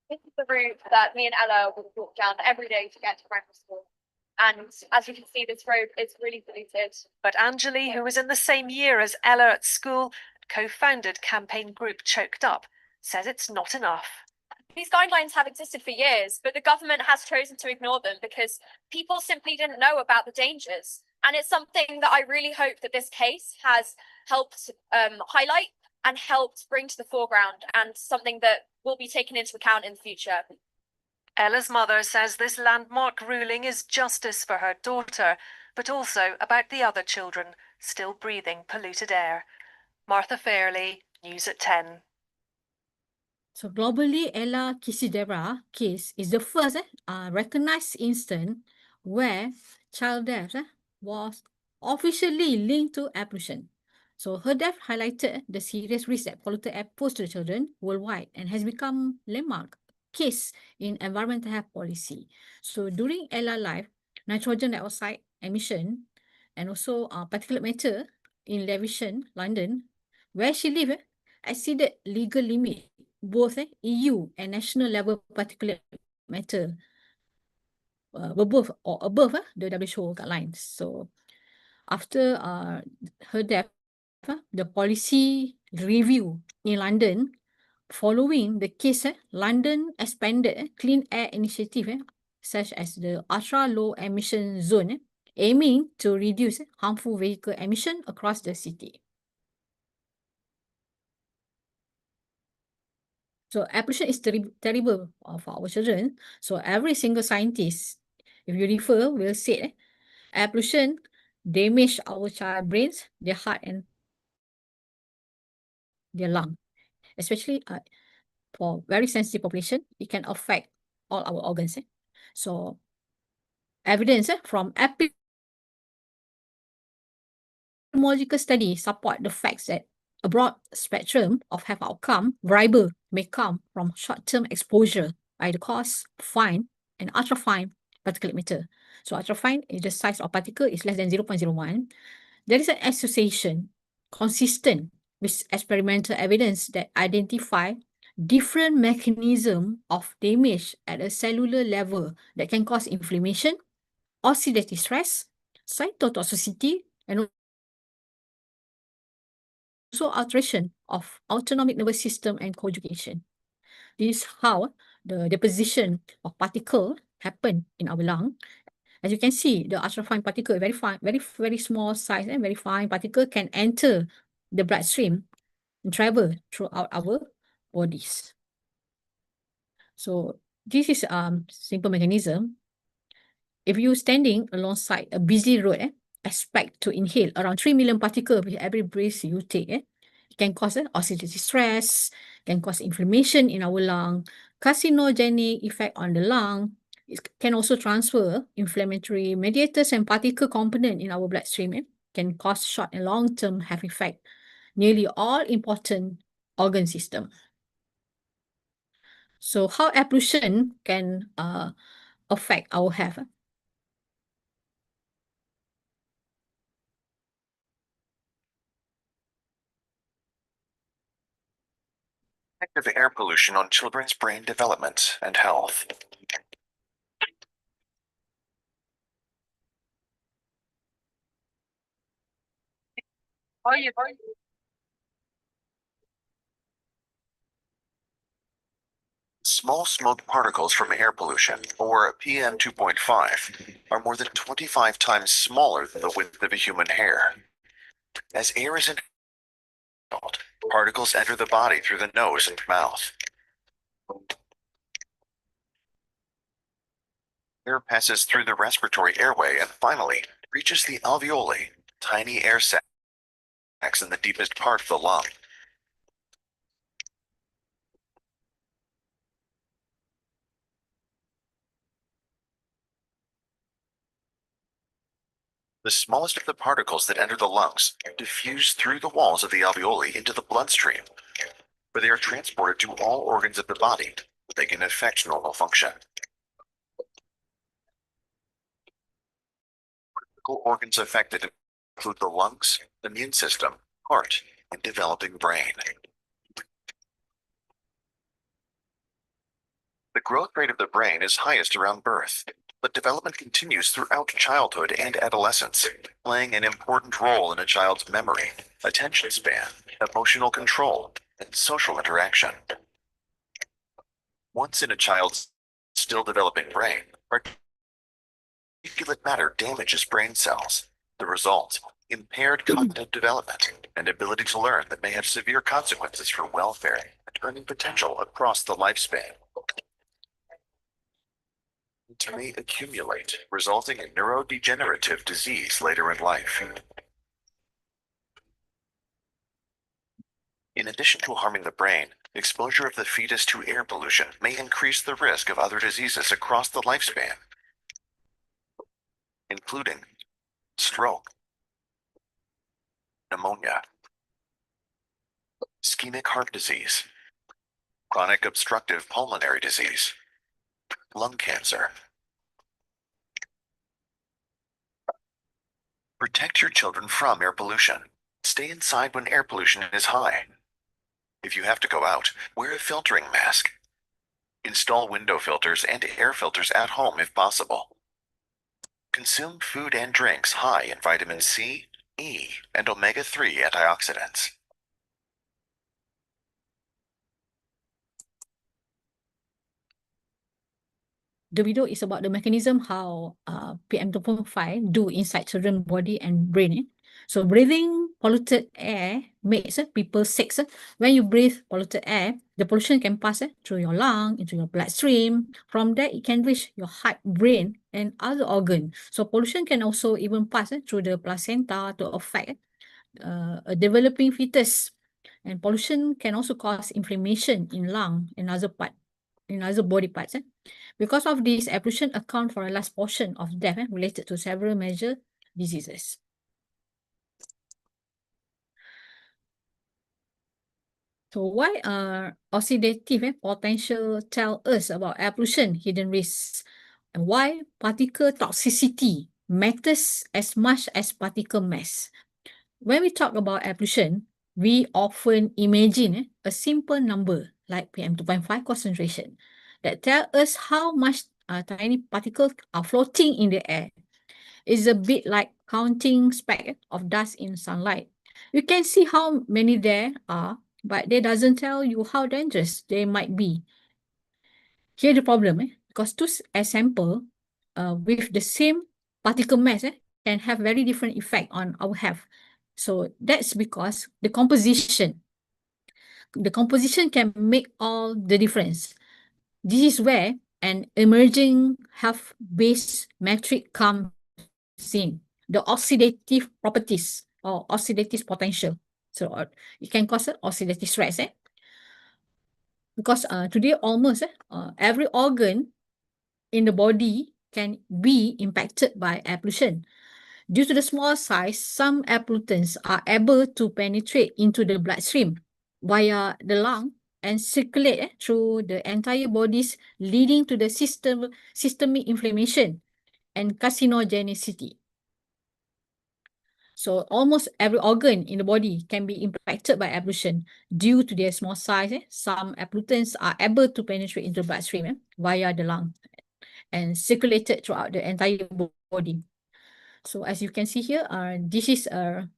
This is the route that me and Ella would walk down every day to get to primary school. And as you can see, this road is really polluted. But Anjali, who was in the same year as Ella at school, co-founded campaign group Choked Up, says it's not enough. These guidelines have existed for years, but the government has chosen to ignore them because people simply didn't know about the dangers. And it's something that I really hope that this case has helped highlight and helped bring to the foreground, and something that will be taken into account in the future. Ella's mother says this landmark ruling is justice for her daughter, but also about the other children still breathing polluted air. Martha Fairley, News at 10. So globally, Ella Kissy-Debra case is the first recognized instance where child death was officially linked to air pollution. So her death highlighted the serious risk that polluted air poses to children worldwide and has become landmark case in environmental health policy. So during Ella's life, nitrogen dioxide emission and also particulate matter in Lewisham, London, where she lived, exceeded legal limit, both EU and national level particulate matter above the WHO guidelines. So after her death, the policy review in London following the case, London expanded Clean Air Initiative such as the ultra-low emission zone, aiming to reduce harmful vehicle emission across the city. So air pollution is terrible for our children. So every single scientist, if you refer, will say air pollution damage our child brains, their heart and their lung. Especially for very sensitive population, it can affect all our organs. So evidence from epidemiological study support the facts that a broad spectrum of health outcome variable may come from short-term exposure by the cause, fine, and ultrafine particulate matter. So ultrafine is the size of particle is less than 0.01. There is an association consistent with experimental evidence that identify different mechanism of damage at a cellular level that can cause inflammation, oxidative stress, cytotoxicity, and also alteration of autonomic nervous system and conjugation. This is how the deposition of particle happen in our lung. As you can see, the ultrafine particle, very fine, very small size and very fine particle can enter the bloodstream and travel throughout our bodies. So this is simple mechanism. If you're standing alongside a busy road, expect to inhale around 3 million particles with every breath you take. It can cause oxidative stress, can cause inflammation in our lung, carcinogenic effect on the lung. It can also transfer inflammatory mediators and particle component in our bloodstream. Can cause short and long-term health effect, nearly all important organ system. So how air pollution can affect our health? Effect of air pollution on children's brain development and health. Small smoke particles from air pollution, or PM 2.5, are more than 25 times smaller than the width of a human hair. As air is inhaled, particles enter the body through the nose and mouth. Air passes through the respiratory airway and finally reaches the alveoli, tiny air sacs in the deepest part of the lung. The smallest of the particles that enter the lungs diffuse through the walls of the alveoli into the bloodstream, where they are transported to all organs of the body so they can affect normal function. Critical organs affected include the lungs, immune system, heart, and developing brain. The growth rate of the brain is highest around birth, but development continues throughout childhood and adolescence, playing an important role in a child's memory, attention span, emotional control, and social interaction. Once in a child's still developing brain, particulate matter damages brain cells. The result, impaired cognitive development and ability to learn that may have severe consequences for welfare and earning potential across the lifespan. It may accumulate, resulting in neurodegenerative disease later in life. In addition to harming the brain, exposure of the fetus to air pollution may increase the risk of other diseases across the lifespan, including stroke, pneumonia, ischemic heart disease, chronic obstructive pulmonary disease, lung cancer. Protect your children from air pollution. Stay inside when air pollution is high. If you have to go out, wear a filtering mask. Install window filters and air filters at home if possible. Consume food and drinks high in vitamin C, E, and omega-3 antioxidants. the video is about the mechanism how PM2.5 do inside children's body and brain. So breathing polluted air makes people sick. When you breathe polluted air, the pollution can pass through your lung, into your bloodstream. From there, it can reach your heart, brain, and other organ. So pollution can also even pass through the placenta to affect a developing fetus. And pollution can also cause inflammation in lung and other body parts. Because of this, air pollution account for a large portion of death related to several major diseases. So why are oxidative potential tell us about air pollution, hidden risks, and why particle toxicity matters as much as particle mass? When we talk about air pollution, we often imagine a simple number like PM2.5 concentration that tell us how much tiny particles are floating in the air. It's a bit like counting specks of dust in sunlight. You can see how many there are, but they doesn't tell you how dangerous they might be. Here's the problem, because two samples with the same particle mass can have very different effect on our health. So that's because the composition can make all the difference. This is where an emerging health-based metric comes in, the oxidative properties or oxidative potential. So it can cause oxidative stress. Because today almost every organ in the body can be impacted by air pollution. Due to the small size, some air pollutants are able to penetrate into the bloodstream via the lung and circulate through the entire bodies, leading to the systemic inflammation and carcinogenicity. So almost every organ in the body can be impacted by air pollution. Due to their small size, some air pollutants are able to penetrate into the bloodstream via the lung and circulated throughout the entire body. So as you can see here, this is an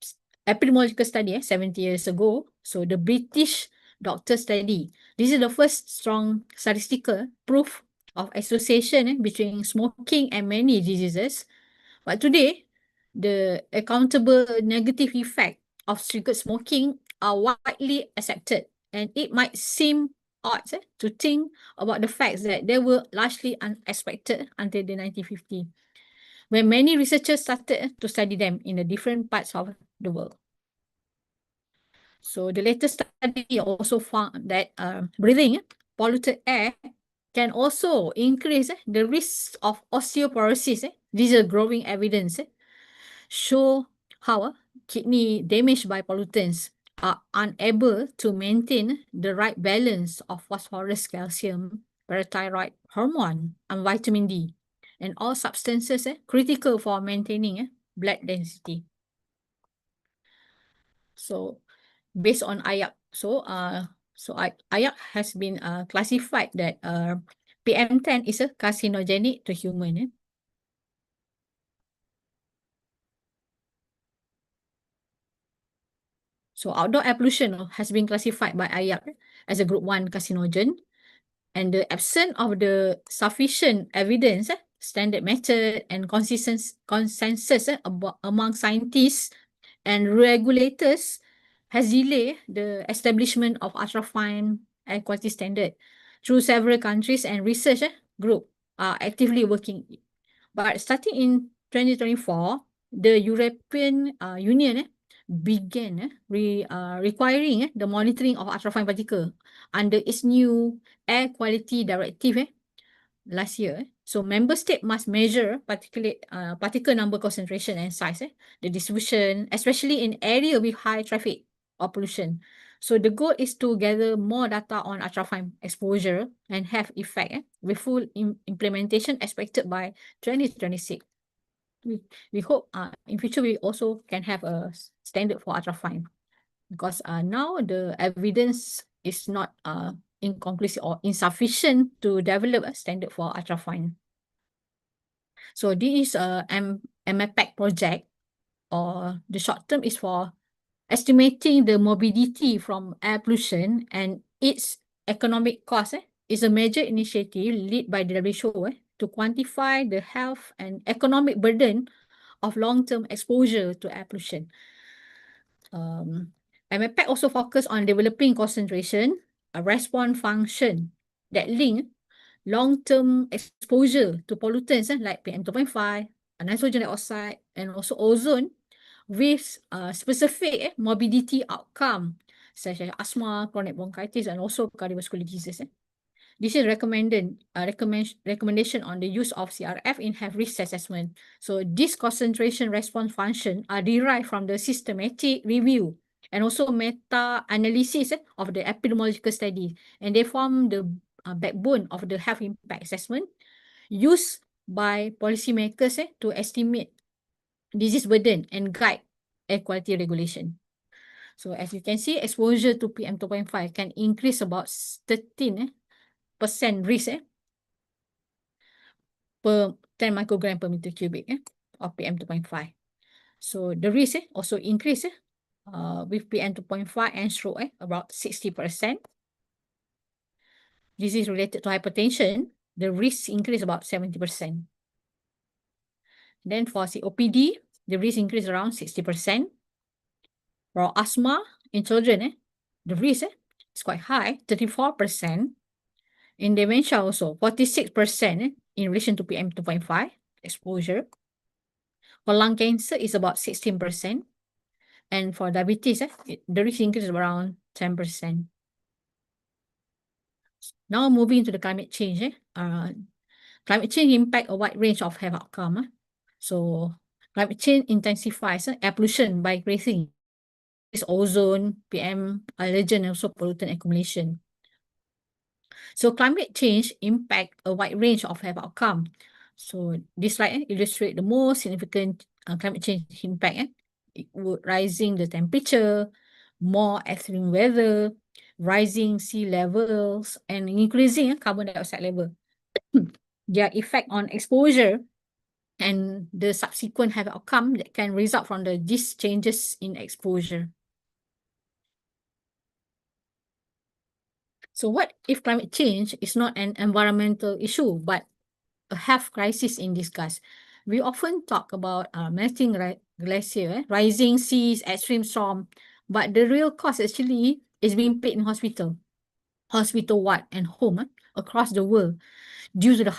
epidemiological study 70 years ago. So the British doctor study. This is the first strong statistical proof of association between smoking and many diseases. But today, the accountable negative effect of cigarette smoking are widely accepted, and it might seem odd to think about the fact that they were largely unexpected until the 1950s, when many researchers started to study them in the different parts of the world. So the latest study also found that breathing polluted air can also increase the risk of osteoporosis. This is a growing evidence. Show how kidney damaged by pollutants are unable to maintain the right balance of phosphorus, calcium, parathyroid hormone, and vitamin D, and all substances critical for maintaining blood density. So based on IAC, IAC has been classified that PM10 is a carcinogenic to human. So outdoor air pollution has been classified by IAC as a group 1 carcinogen, and the absence of the sufficient evidence, standard method, and consensus among scientists and regulators has delayed the establishment of ultrafine air quality standard. Through several countries and research group are actively working. But starting in 2024, the European Union began requiring the monitoring of ultrafine particle under its new air quality directive last year. So member state must measure particle number, concentration, and size, the distribution, especially in area with high traffic or pollution. So the goal is to gather more data on ultrafine exposure and have effect with full implementation expected by 2026. We hope in future we also can have a standard for ultrafine, because now the evidence is not inconclusive or insufficient to develop a standard for ultrafine. So this is a MAPAC project, or the short term is for estimating the morbidity from air pollution and its economic cost. Is a major initiative led by the WHO to quantify the health and economic burden of long-term exposure to air pollution. MPAC also focus on developing concentration, a response function that link long-term exposure to pollutants like PM2.5, nitrogen dioxide, and also ozone with specific morbidity outcome such as asthma, chronic bronchitis, and also cardiovascular disease. This is recommendation on the use of CRF in health risk assessment. So this concentration response function are derived from the systematic review and also meta-analysis of the epidemiological study, and they form the backbone of the health impact assessment used by policymakers to estimate disease burden and guide air quality regulation. So as you can see, exposure to PM2.5 can increase about 13% risk per 10 microgram per meter cubic of PM2.5. So the risk also increase with PM2.5 and stroke about 60%. This is related to hypertension. The risk increase about 70%. Then for COPD, the risk increase around 60%. For asthma in children, the risk is quite high, 34%. In dementia also, 46% in relation to PM2.5 exposure. For lung cancer is about 16%. And for diabetes, the risk increase is around 10%. Now moving to the climate change. Climate change impact a wide range of health outcomes. So climate change intensifies air pollution by increasing ozone, PM, allergen, and also pollutant accumulation. So climate change impact a wide range of health outcomes. So this slide illustrates the most significant climate change impact. Rising the temperature, more extreme weather, rising sea levels, and increasing carbon dioxide level. Their effect on exposure and the subsequent health outcome that can result from these changes in exposure. So what if climate change is not an environmental issue, but a health crisis in disguise? We often talk about melting glacier, rising seas, extreme storm, but the real cost actually is being paid in hospital ward and home across the world due to the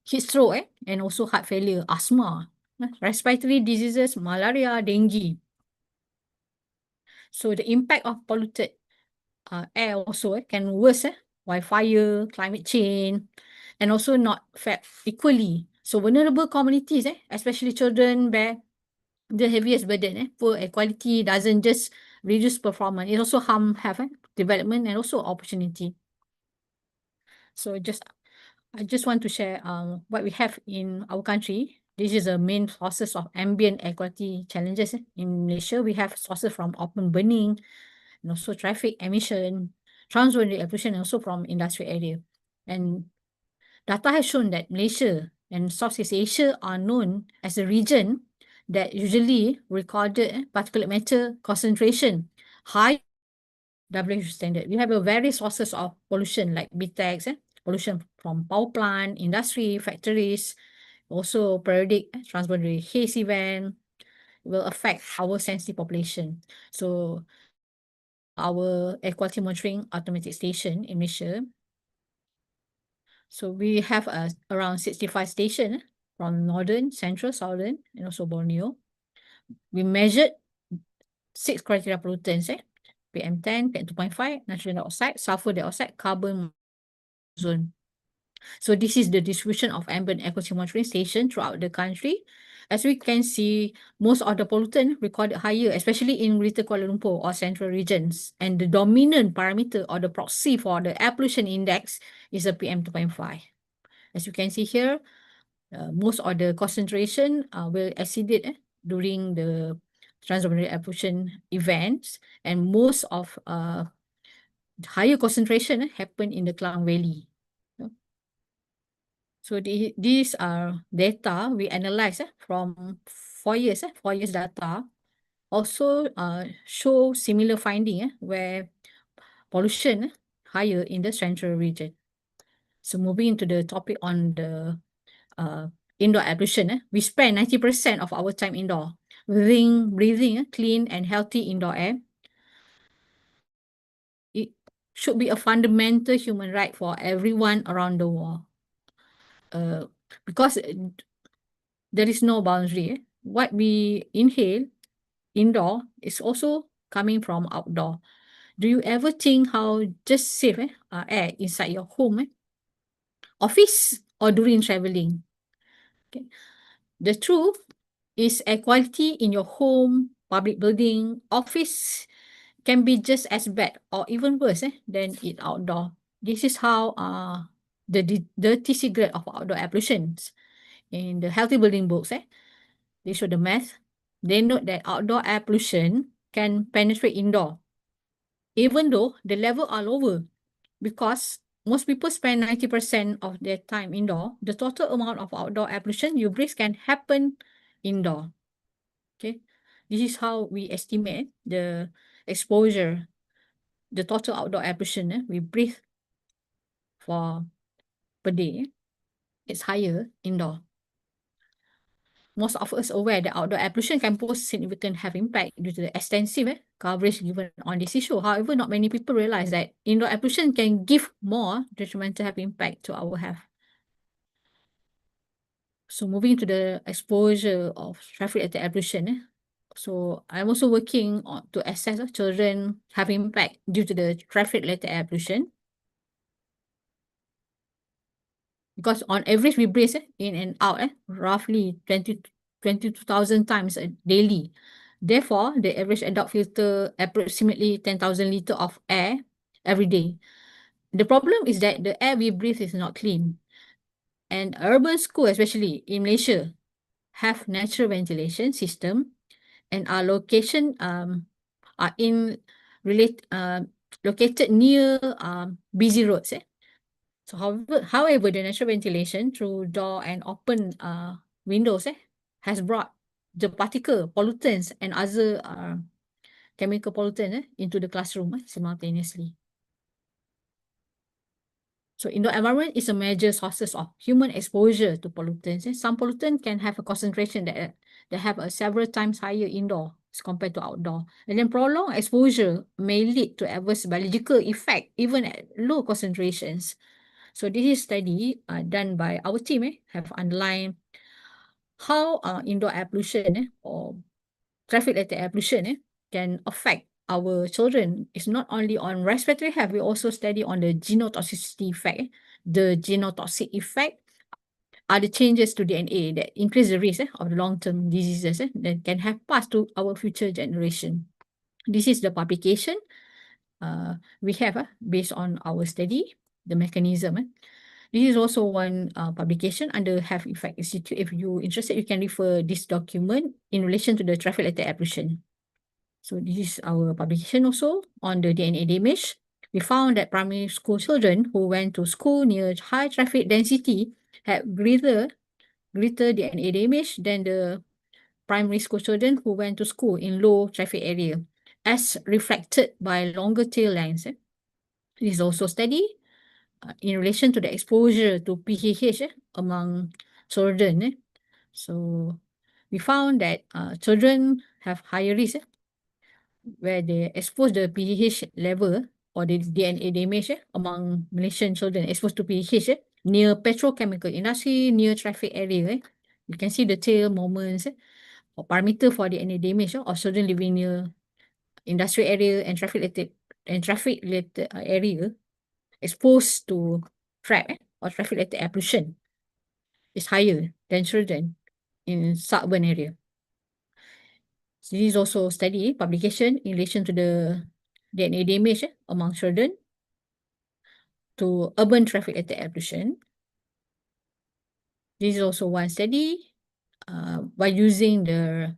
heat stroke and also heart failure, asthma, respiratory diseases, malaria, dengue. So the impact of polluted air also can worsen wildfire, climate change, and also not fed equally. So vulnerable communities, especially children, bear the heaviest burden. Poor air quality doesn't just reduce performance, it also harm health, development, and also opportunity. So I just want to share what we have in our country. This is the main sources of ambient air quality challenges. In Malaysia, we have sources from open burning, and also traffic emission, transboundary air pollution, and also from industrial area. And data has shown that Malaysia and Southeast Asia are known as a region that usually recorded particulate matter concentration high WHO standard. We have a various sources of pollution like BTEX, pollution from power plant, industry, factories, also periodic transboundary haze event will affect our sensitive population. So our air quality monitoring automated station in Malaysia. So we have around 65 stations from northern, central, southern, and also Borneo. We measured 6 criteria pollutants, PM10, PM2.5, nitrogen dioxide, sulfur dioxide, carbon, ozone. So this is the distribution of ambient air quality monitoring station throughout the country. As we can see, most of the pollutant recorded higher, especially in Greater Kuala Lumpur or central regions. And the dominant parameter or the proxy for the air pollution index is a PM2.5. As you can see here, most of the concentration will exceed it during the transboundary air pollution events, and most of higher concentration happen in the Klang Valley. So these are data we analyze from 4 years. 4 years data also show similar finding where pollution higher in the central region. So moving into the topic on the indoor air pollution. We spend 90% of our time indoor, breathing clean and healthy indoor air. It should be a fundamental human right for everyone around the world. Because there is no boundary. What we inhale indoor is also coming from outdoor. Do you ever think how just safe air inside your home, office, or during traveling? Okay. The truth is air quality in your home, public building, office can be just as bad or even worse than it outdoor. This is how the dirty secret of outdoor air pollution. In the Healthy Building books, they show the math. They note that outdoor air pollution can penetrate indoor, even though the level are lower, because most people spend 90% of their time indoor. The total amount of outdoor air pollution you breathe can happen indoor. Okay, this is how we estimate the exposure, the total outdoor air pollution we breathe for per day. It's higher indoor. Most of us aware that outdoor air pollution can pose significant health impact due to the extensive coverage given on this issue. However, not many people realize that indoor air pollution can give more detrimental health impact to our health. So moving to the exposure of traffic-related air pollution. So I'm also working on to assess children have impact due to the traffic-related air pollution. Because on average, we breathe in and out roughly 22,000 times daily. Therefore, the average adult filter approximately 10,000 liters of air every day. The problem is that the air we breathe is not clean. And urban schools, especially in Malaysia, have natural ventilation system and are located near busy roads. So however, the natural ventilation through door and open windows has brought the particle pollutants and other chemical pollutants into the classroom simultaneously. So indoor environment is a major sources of human exposure to pollutants. Some pollutants can have a concentration that have several times higher indoor as compared to outdoor. And then prolonged exposure may lead to adverse biological effect even at low concentrations. So this is study done by our team have underlined how indoor air pollution or traffic-related air pollution can affect our children. It's not only on respiratory health, we also study on the genotoxicity effect. The genotoxic effect are the changes to DNA that increase the risk of long-term diseases that can have passed to our future generation. This is the publication we have based on our study, the mechanism. This is also one publication under Health Effect Institute. If you're interested, you can refer this document in relation to the traffic-related air pollution. So this is our publication also on the DNA damage. We found that primary school children who went to school near high traffic density had greater DNA damage than the primary school children who went to school in low traffic area, as reflected by longer tail lengths. This is also study in relation to the exposure to PHH among children. So we found that children have higher risk where they expose the PHH level or the DNA damage among Malaysian children exposed to PHH near petrochemical industry, near traffic area. You can see the tail moments or parameter for DNA damage or children living near industrial area and traffic related area exposed to TRAP or traffic related air pollution is higher than children in suburban area. So this is also study publication in relation to the DNA damage among children to urban traffic related air pollution. This is also one study by using the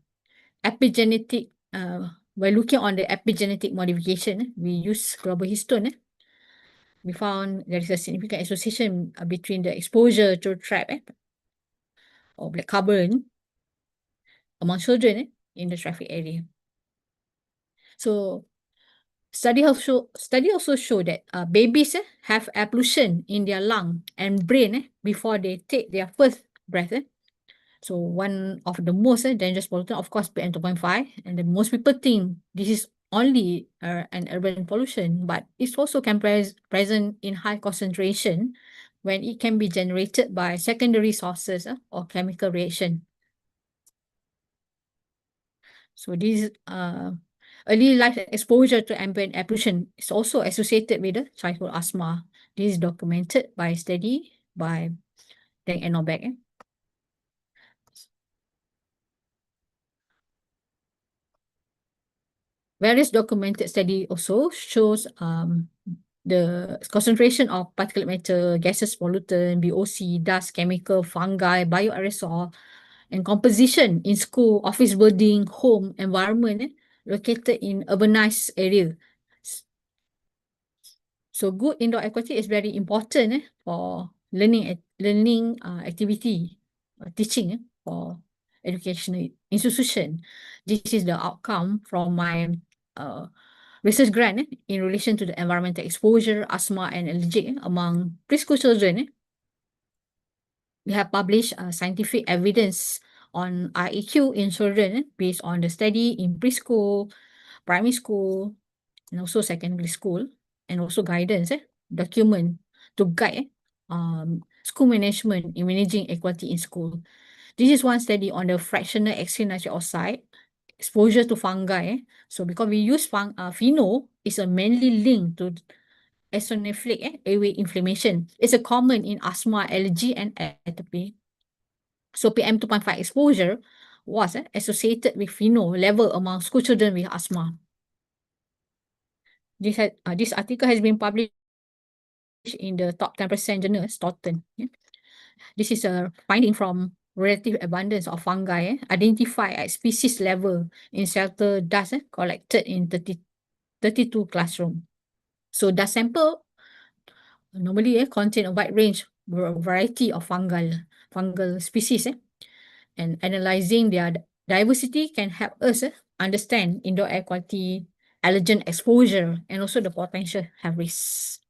epigenetic, by looking on the epigenetic modification, we use global histone. We found there is a significant association between the exposure to TRAP or black carbon among children in the traffic area. So study also show that babies have air pollution in their lung and brain before they take their first breath. So one of the most dangerous pollutant, of course, PM 2.5, and then most people think this is only an urban pollution, but it's also can present in high concentration when it can be generated by secondary sources or chemical reaction. So this early life exposure to ambient air pollution is also associated with childhood asthma. This is documented by study by Deng and Norbeck. Various documented study also shows the concentration of particulate matter, gases, pollutant, VOC, dust, chemical, fungi, bioaerosol, and composition in school, office building, home environment located in urbanized area. So good indoor air quality is very important for learning activity, teaching for educational institution. This is the outcome from my research grant in relation to the environmental exposure, asthma, and allergic among preschool children. We have published scientific evidence on IEQ in children based on the study in preschool, primary school, and also secondary school, and also guidance document to guide school management in managing air quality in school. This is one study on the fractional extreme nitric oxide exposure to fungi. So because we use pheno, is a mainly linked to eosinophilic airway inflammation. It's a common in asthma, allergy, and atopy. So PM 2.5 exposure was associated with pheno level among school children with asthma. This article has been published in the top 10% journal, Stoughton. This is a finding from relative abundance of fungi identified at species level in shelter dust collected in 32 classrooms. So dust sample normally contain a wide range, variety of fungal species, and analyzing their diversity can help us understand indoor air quality, allergen exposure, and also the potential health risks.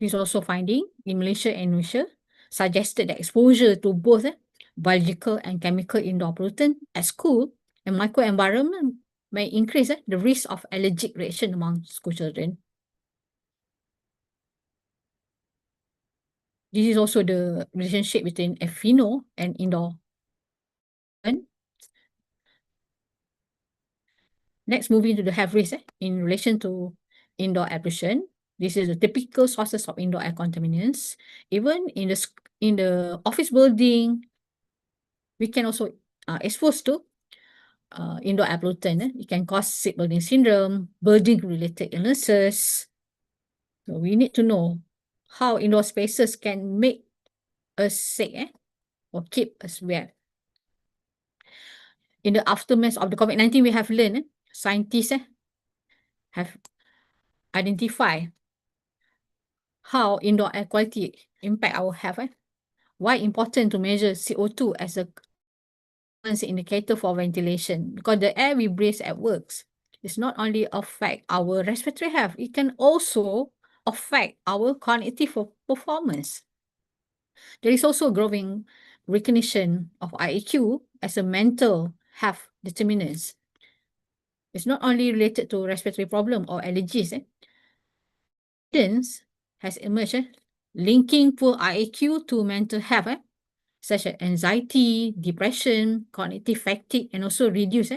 This also finding in Malaysia and Indonesia suggested that exposure to both biological and chemical indoor pollutant at school and microenvironment may increase the risk of allergic reaction among school children. This is also the relationship between pheno and indoor. Next, moving to the health risk in relation to indoor air pollution. This is the typical sources of indoor air contaminants. Even in the office building, we can also expose to indoor air pollutant. It can cause sick building syndrome, building-related illnesses. So we need to know how indoor spaces can make us sick or keep us well. In the aftermath of the COVID-19, we have learned scientists have identified how indoor air quality impact our health. Why important to measure CO2 as a indicator for ventilation? Because the air we breathe at work is not only affect our respiratory health, it can also affect our cognitive performance. There is also growing recognition of IEQ as a mental health determinant. It's not only related to respiratory problem or allergies. Evidence has emerged linking poor IEQ to mental health, such as anxiety, depression, cognitive fatigue, and also reduce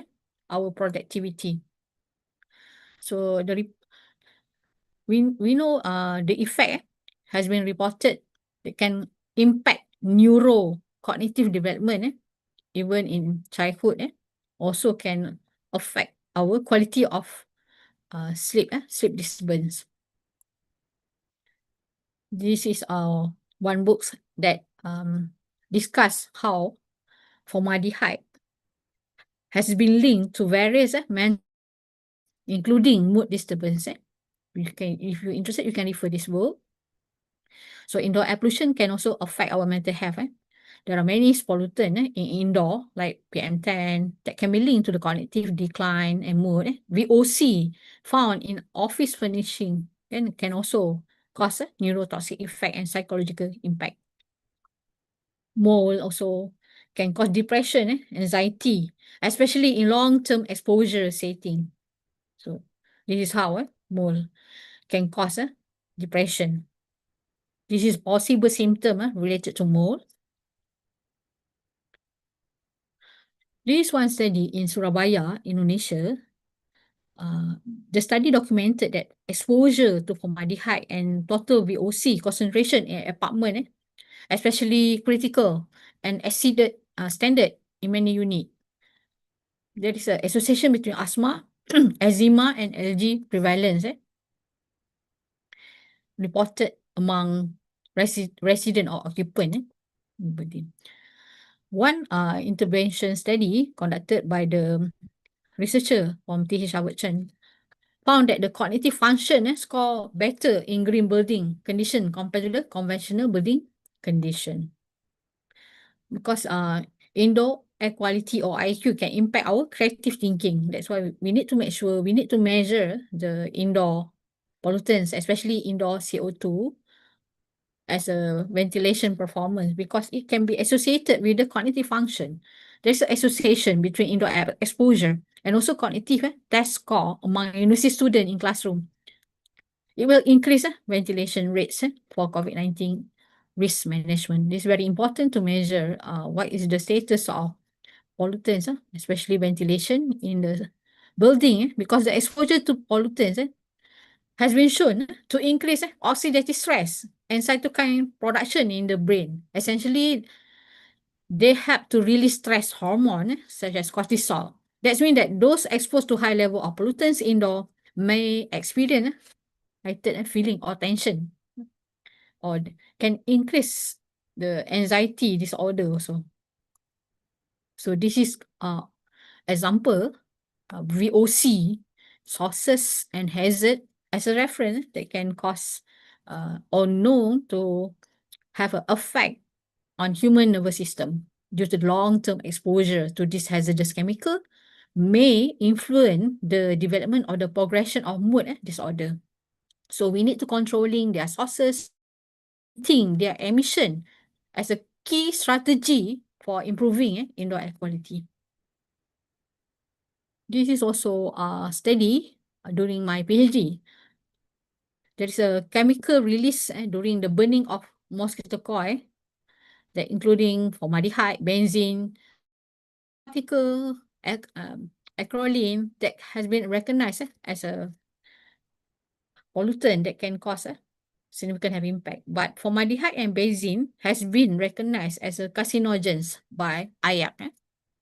our productivity. So we know the effect has been reported that can impact neurocognitive development even in childhood. Also can affect our quality of sleep disturbance. This is one book that discuss how formaldehyde has been linked to various including mood disturbance. If you're interested, you can refer this book. So indoor air pollution can also affect our mental health. There are many pollutants in indoor, like PM10, that can be linked to the cognitive decline and mood. VOC found in office furnishing and can also cause a neurotoxic effect and psychological impact. Mold also can cause depression, anxiety, especially in long-term exposure setting. So this is how mold can cause depression. This is possible symptom related to mold. This one study in Surabaya, Indonesia, the study documented that exposure to formaldehyde and total VOC concentration in apartment, especially critical and exceeded standard in many units. There is an association between asthma, eczema, and allergy prevalence reported among resident or occupant. One intervention study conducted by the researcher from TH Howard Chen found that the cognitive function score better in green building condition compared to the conventional building condition. Because indoor air quality or IQ can impact our creative thinking. That's why we need to make sure, we need to measure the indoor pollutants, especially indoor CO2 as a ventilation performance, because it can be associated with the cognitive function. There's an association between indoor air exposure and also cognitive test score among university students in classroom. It will increase ventilation rates for COVID-19 risk management. This is very important to measure what is the status of pollutants, especially ventilation in the building, because the exposure to pollutants has been shown to increase oxidative stress and cytokine production in the brain. Essentially, they help to release stress hormone such as cortisol. That means that those exposed to high level of pollutants indoor may experience heightened feeling or tension, or can increase the anxiety disorder also. So this is example VOC sources and hazard as a reference that can cause or known to have an effect on human nervous system due to long-term exposure to this hazardous chemical may influence the development or the progression of mood disorder. So we need to controlling their sources, their emission as a key strategy for improving indoor air quality. This is also a study during my PhD. There is a chemical release during the burning of mosquito coil, that including formaldehyde, benzene, particle, acrolein, that has been recognized as a pollutant that can cause significant health impact. But formaldehyde and benzene has been recognized as a carcinogens by IARC.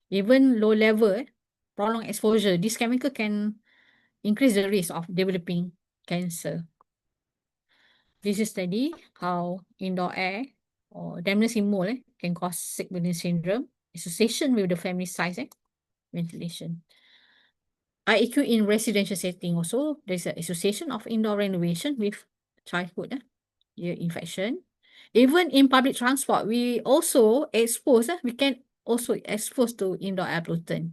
Even low level, prolonged exposure, this chemical can increase the risk of developing cancer. This is study how indoor air or dampness in mold can cause sick building syndrome, association with the family size, ventilation. IEQ in residential setting also, there's an association of indoor renovation with childhood ear infection. Even in public transport, we also expose, we can also expose to indoor air pollutant.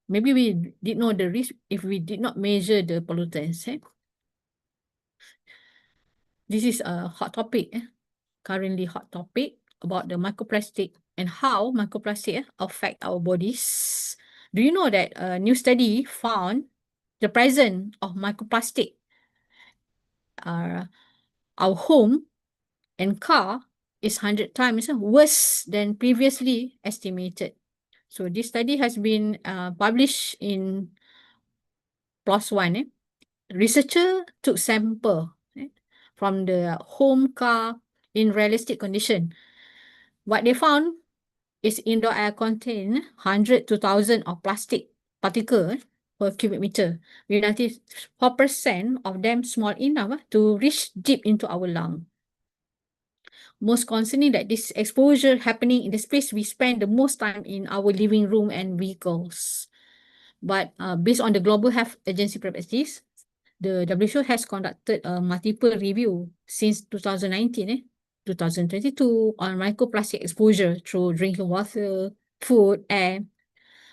Maybe we did know the risk if we did not measure the pollutants. This is a hot topic, currently hot topic about the microplastic and how microplastic affect our bodies. Do you know that a new study found the presence of microplastic our home and car is 100 times worse than previously estimated. So this study has been published in PLOS ONE. Researcher took sample from the home car in realistic condition. What they found is indoor air contain 100 to 1,000 of plastic particle per cubic meter, with 94% of them small enough to reach deep into our lung. Most concerning that this exposure happening in the space we spend the most time in our living room and vehicles. But based on the Global Health Agency practice, the WHO has conducted a multiple review since 2019, 2022 on microplastic exposure through drinking water, food, air.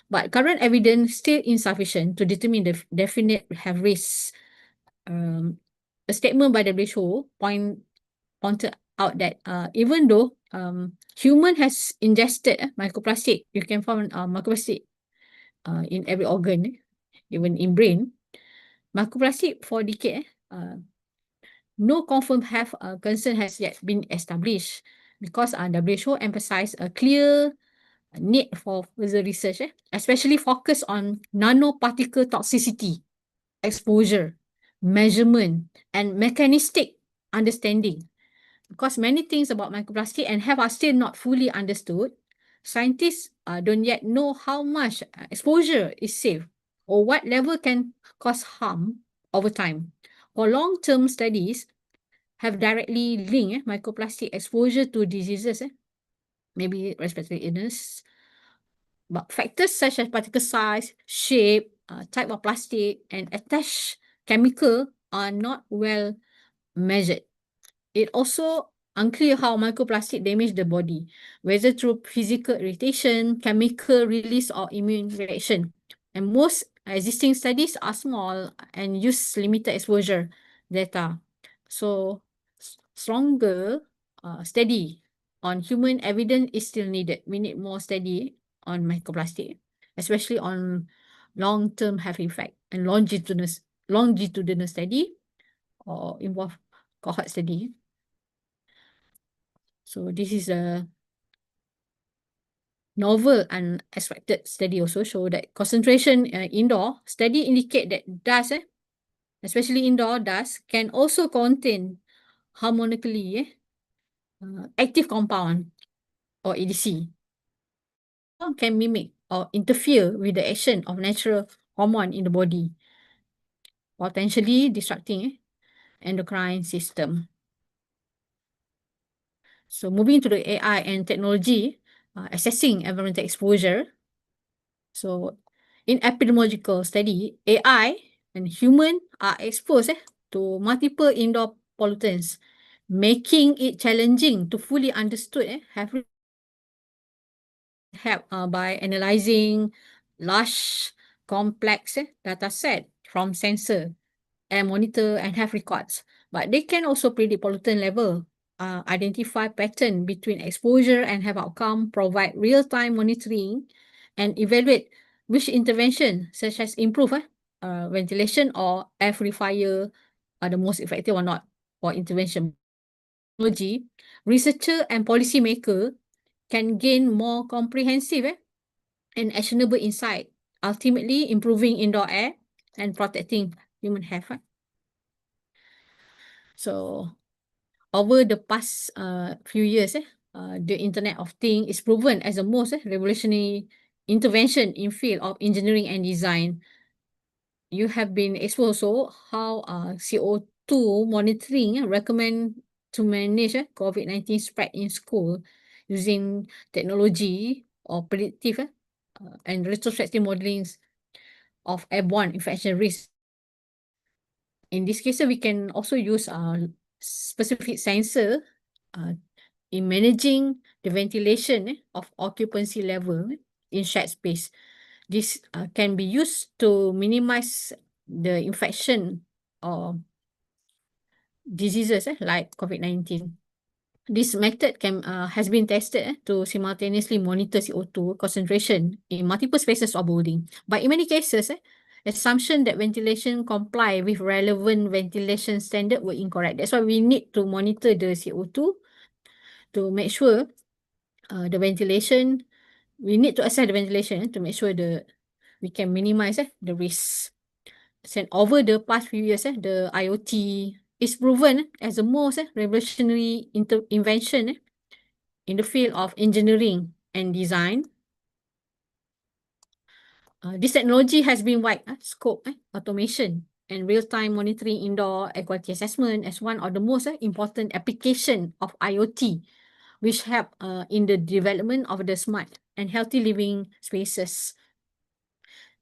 But current evidence still insufficient to determine the definite health risks a statement by WHO pointed out that even though human has ingested microplastic, you can find microplastic in every organ, even in brain. Microplastic for decade, no confirmed health concern has yet been established because WHO emphasized a clear need for further research, especially focus on nanoparticle toxicity, exposure, measurement, and mechanistic understanding. Because many things about microplastic and health are still not fully understood, scientists don't yet know how much exposure is safe or what level can cause harm over time. For long-term studies have directly linked microplastic exposure to diseases, maybe respiratory illness, but factors such as particle size, shape, type of plastic, and attached chemical are not well measured. It also unclear how microplastic damage the body, whether through physical irritation, chemical release, or immune reaction. And most existing studies are small and use limited exposure data. So stronger study on human evidence is still needed. We need more study on microplastic, especially on long-term health effect and longitudinal study or involve cohort study. So this is a novel and unexpected study also show that concentration indoor study indicate that dust, especially indoor dust, can also contain harmonically active compound or ADC. Can mimic or interfere with the action of natural hormone in the body, potentially disrupting endocrine system. So moving to the AI and technology, assessing environmental exposure. So in epidemiological study, AI and human are exposed to multiple indoor pollutants, making it challenging to fully understood have help by analyzing large complex data set from sensor and monitor and have records. But they can also predict pollutant level, identify pattern between exposure and have outcome, provide real-time monitoring, and evaluate which intervention, such as improve ventilation or air purifier, are the most effective or not for intervention. Technology, researcher and policymaker can gain more comprehensive and actionable insight, ultimately improving indoor air and protecting human health. So over the past few years, the Internet of Things is proven as the most revolutionary intervention in field of engineering and design. You have been exposed also how CO2 monitoring recommend to manage COVID-19 spread in school using technology or predictive and retrospective modelings of airborne infection risk. In this case, we can also use specific sensor in managing the ventilation of occupancy level in shared space. This can be used to minimize the infection or diseases like COVID-19. This method has been tested to simultaneously monitor CO2 concentration in multiple spaces of building. But in many cases, assumption that ventilation comply with relevant ventilation standard were incorrect. That's why we need to monitor the CO2 to make sure the ventilation, we need to assess the ventilation to make sure we can minimize the risk. And over the past few years, the IoT is proven as the most revolutionary invention in the field of engineering and design. This technology has been wide scope automation and real-time monitoring indoor air quality assessment as one of the most important application of IoT, which help in the development of the smart and healthy living spaces.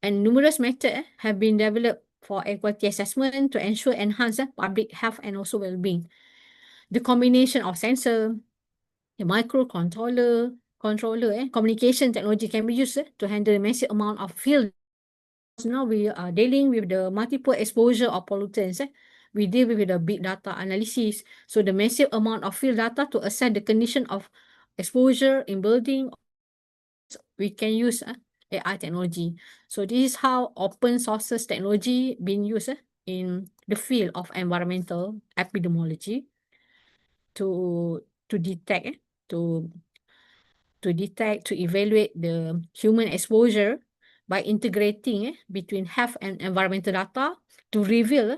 And numerous methods have been developed for air quality assessment to ensure enhanced public health and also well-being. The combination of sensor, the microcontroller, communication technology can be used to handle a massive amount of field. Now we are dealing with the multiple exposure of pollutants we deal with the big data analysis. So the massive amount of field data to assess the condition of exposure in building, we can use AI technology. So this is how open sources technology being used in the field of environmental epidemiology to detect, to evaluate the human exposure by integrating between health and environmental data to reveal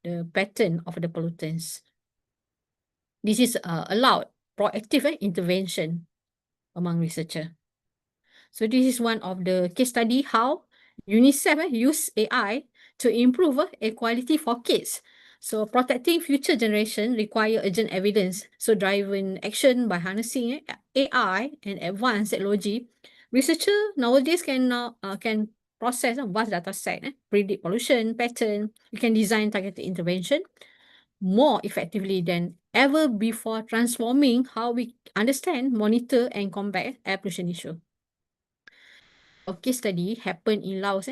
the pattern of the pollutants. This is allowed proactive intervention among researchers. So this is one of the case study how UNICEF use AI to improve air quality for kids. So protecting future generation require urgent evidence. So driving action by harnessing AI and advanced technology, researcher nowadays can process a vast data set, predict pollution pattern. You can design targeted intervention more effectively than ever before, transforming how we understand, monitor, and combat air pollution issue. A case study happened in Laos,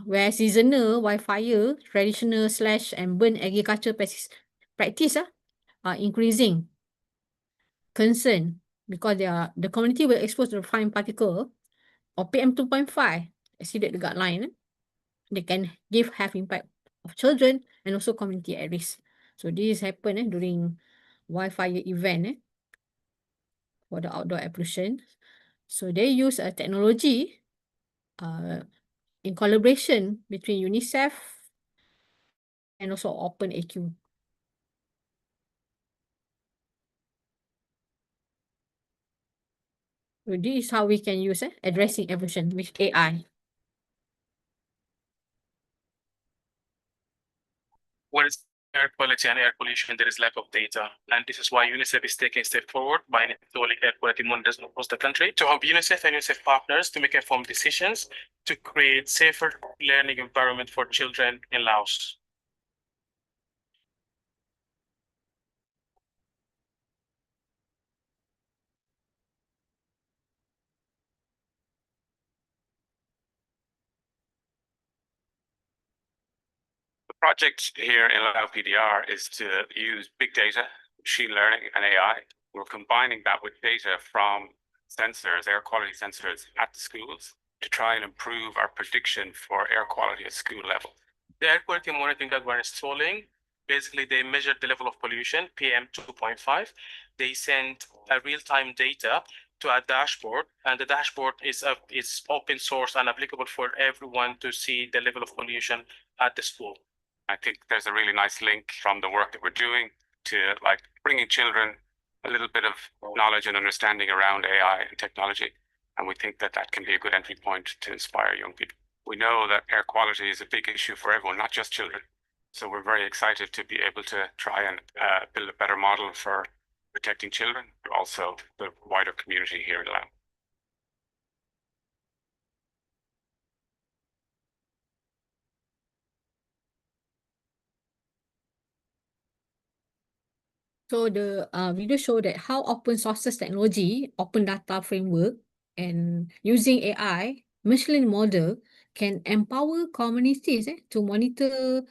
where seasonal wildfire, traditional slash and burn agriculture practice are increasing concern because the community will expose to the fine particle or PM2.5 exceeded the guideline. They can give health impact of children and also community at risk. So this happened during wildfire event for the outdoor air pollution. So they use a technology in collaboration between UNICEF and also OpenAQ. So this is how we can use addressing air pollution with AI. When it's air quality and air pollution, there is lack of data. And this is why UNICEF is taking a step forward by installing air quality monitors across the country to help UNICEF and UNICEF partners to make informed decisions to create safer learning environment for children in Laos. The project here in Lao PDR is to use big data, machine learning, and AI. We're combining that with data from sensors, air quality sensors at the schools to try and improve our prediction for air quality at school level. The air quality monitoring that we're installing, basically they measure the level of pollution, PM2.5. They send a real-time data to a dashboard, and the dashboard is open source and applicable for everyone to see the level of pollution at the school. I think there's a really nice link from the work that we're doing to like bringing children a little bit of knowledge and understanding around AI and technology. And we think that that can be a good entry point to inspire young people. We know that air quality is a big issue for everyone, not just children. So we're very excited to be able to try and build a better model for protecting children, but also the wider community here in Laos. So the video show that how open sources technology, open data framework, and using AI, machine learning model can empower communities to monitor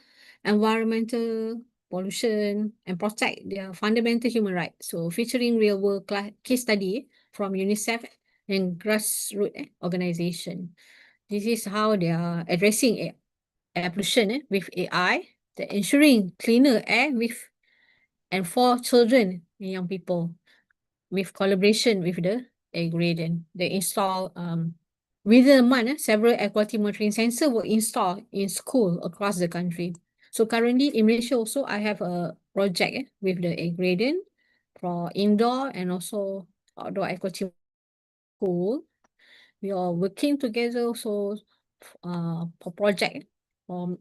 environmental pollution and protect their fundamental human rights. So featuring real world case study from UNICEF and grassroots organization. This is how they are addressing air pollution with AI, ensuring cleaner air and for children and young people with collaboration with the Gradient. They install within a month, several air quality monitoring sensors were installed in school across the country. So currently in Malaysia also, I have a project with the Gradient for indoor and also outdoor air quality school. We are working together also for project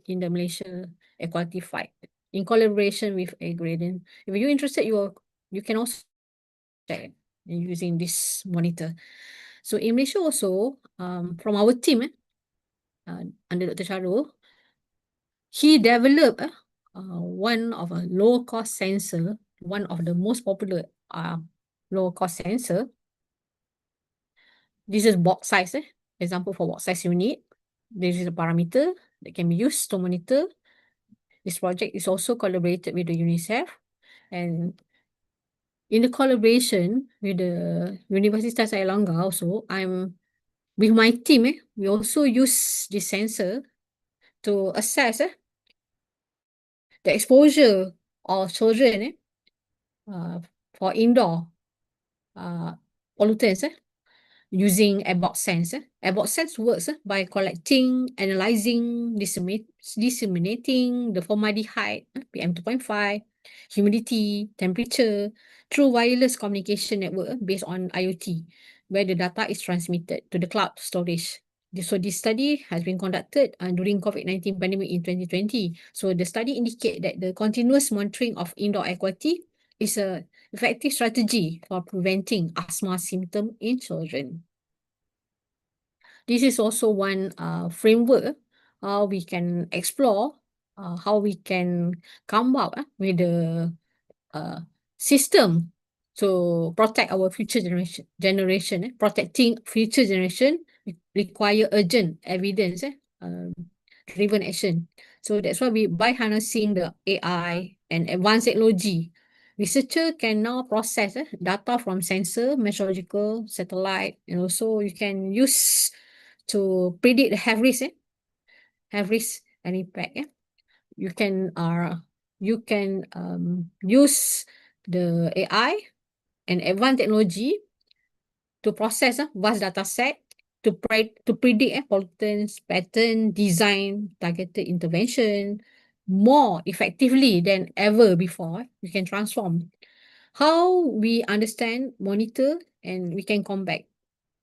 in the Malaysia equality fight in collaboration with Gradient. If you're interested, you can also check using this monitor. So in Malaysia also, from our team, under Dr. Charul, he developed one of a low cost sensor, one of the most popular low cost sensor. This is box size, example for box size unit. This is a parameter that can be used to monitor This project is also collaborated with the UNICEF, and in the collaboration with the Universitas Airlangga also, I'm with my team, we also use this sensor to assess the exposure of children for indoor pollutants using Airbox Sense. Airbox Sense works by collecting, analyzing, disseminating the formaldehyde, PM2.5, humidity, temperature through wireless communication network based on IoT, where the data is transmitted to the cloud storage. So this study has been conducted during COVID-19 pandemic in 2020. So the study indicate that the continuous monitoring of indoor air quality is a effective strategy for preventing asthma symptom in children. This is also one framework how we can explore how we can come up with the system to protect our future generation. Protecting future generation require urgent evidence driven action. So that's why by harnessing the AI and advanced technology, researcher can now process data from sensor, meteorological, satellite, and also you can use to predict the health risk and impact. You can use the AI and advanced technology to process vast data set to predict pollutants, pattern, design, targeted intervention more effectively than ever before. We can transform how we understand, monitor, and we can combat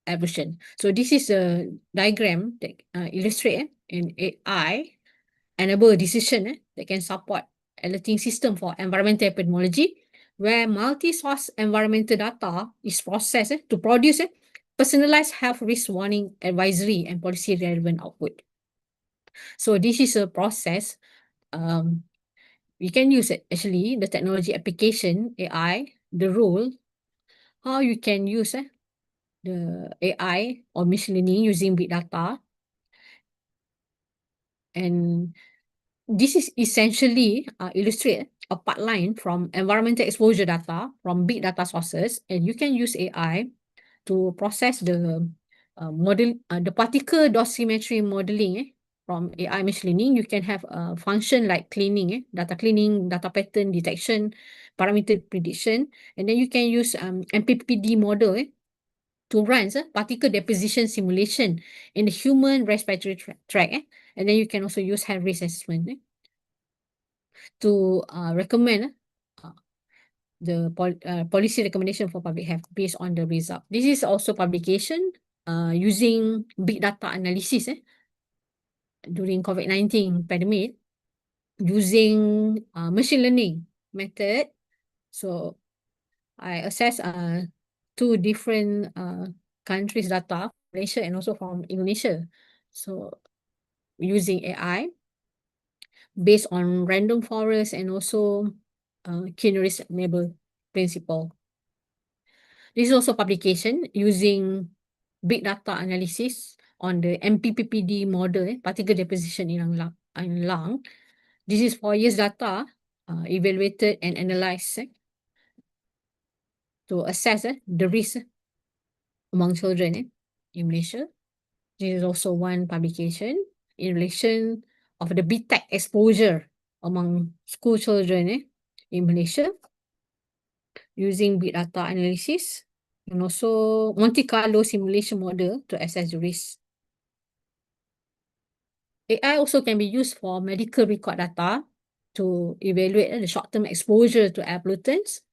pollution. So this is a diagram that illustrates an AI enable decision that can support alerting system for environmental epidemiology, where multi-source environmental data is processed to produce personalized health risk warning advisory and policy relevant output. So this is a process. We can use it actually, the technology application, AI, the role, how you can use the AI or machine learning using big data. And this is essentially illustrate a pipeline from environmental exposure data from big data sources, and you can use AI to process the the particle dosimetry modeling from AI machine learning. You can have a function like cleaning, data cleaning, data pattern detection, parameter prediction, and then you can use MPPD model to run particle deposition simulation in the human respiratory tract, and then you can also use health risk assessment to recommend the policy recommendation for public health based on the result. This is also publication using big data analysis during COVID-19 pandemic using machine learning method. So I assess two different countries' data, Malaysia and also from Indonesia. So using AI based on random forest and also K-nearest neighbor principle. This is also publication using big data analysis on the MPPD model, particle deposition in lung. This is 4 years data evaluated and analyzed to assess the risk among children in Malaysia. This is also one publication in relation of the BTEC exposure among school children in Malaysia using big data analysis and also Monte Carlo simulation model to assess the risk. AI also can be used for medical record data to evaluate the short-term exposure to air pollutants